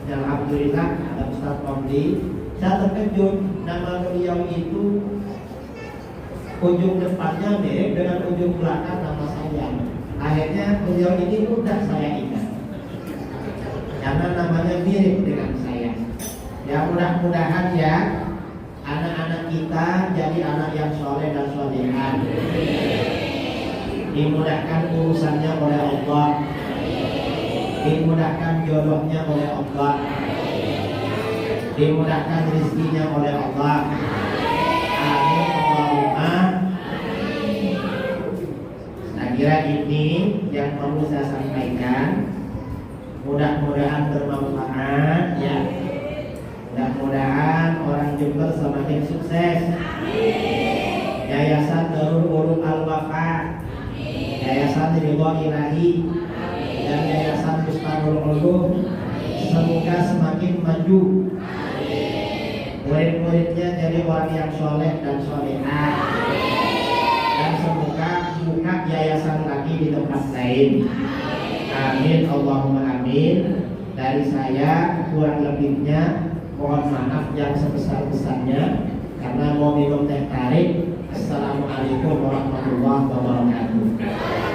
Dan alhamdulillah ada Ustaz Pomdi. Saya terkejut nama beliau itu ujung depannya mirip dengan ujung belakang nama saya. Akhirnya beliau ini mudah saya ingat karena namanya mirip dengan saya. Ya mudah-mudahan ya anak-anak kita jadi anak yang soleh dan solehah. Dimudahkan urusannya oleh Allah, dimudahkan jodohnya oleh Allah, dimudahkan rezekinya oleh Allah. Amin Allahumma. Saya kira ini yang perlu saya sampaikan. Mudah-mudahan bermanfaat ya. Mudah-mudahan orang Jember semakin sukses. Yayasan Darul Ulum Al-Wafa, Yayasan Ridho Ilahi, dan Yayasan Bustarul Ulum semoga semakin maju. Murid-muridnya jadi orang yang soleh dan solehah. Dan semoga buka yayasan lagi di tempat lain. Amin Allahumma amin. Dari saya kurang lebihnya mohon maaf yang sebesar-besarnya karena mau minum teh tarik. Assalamualaikum warahmatullahi wabarakatuh.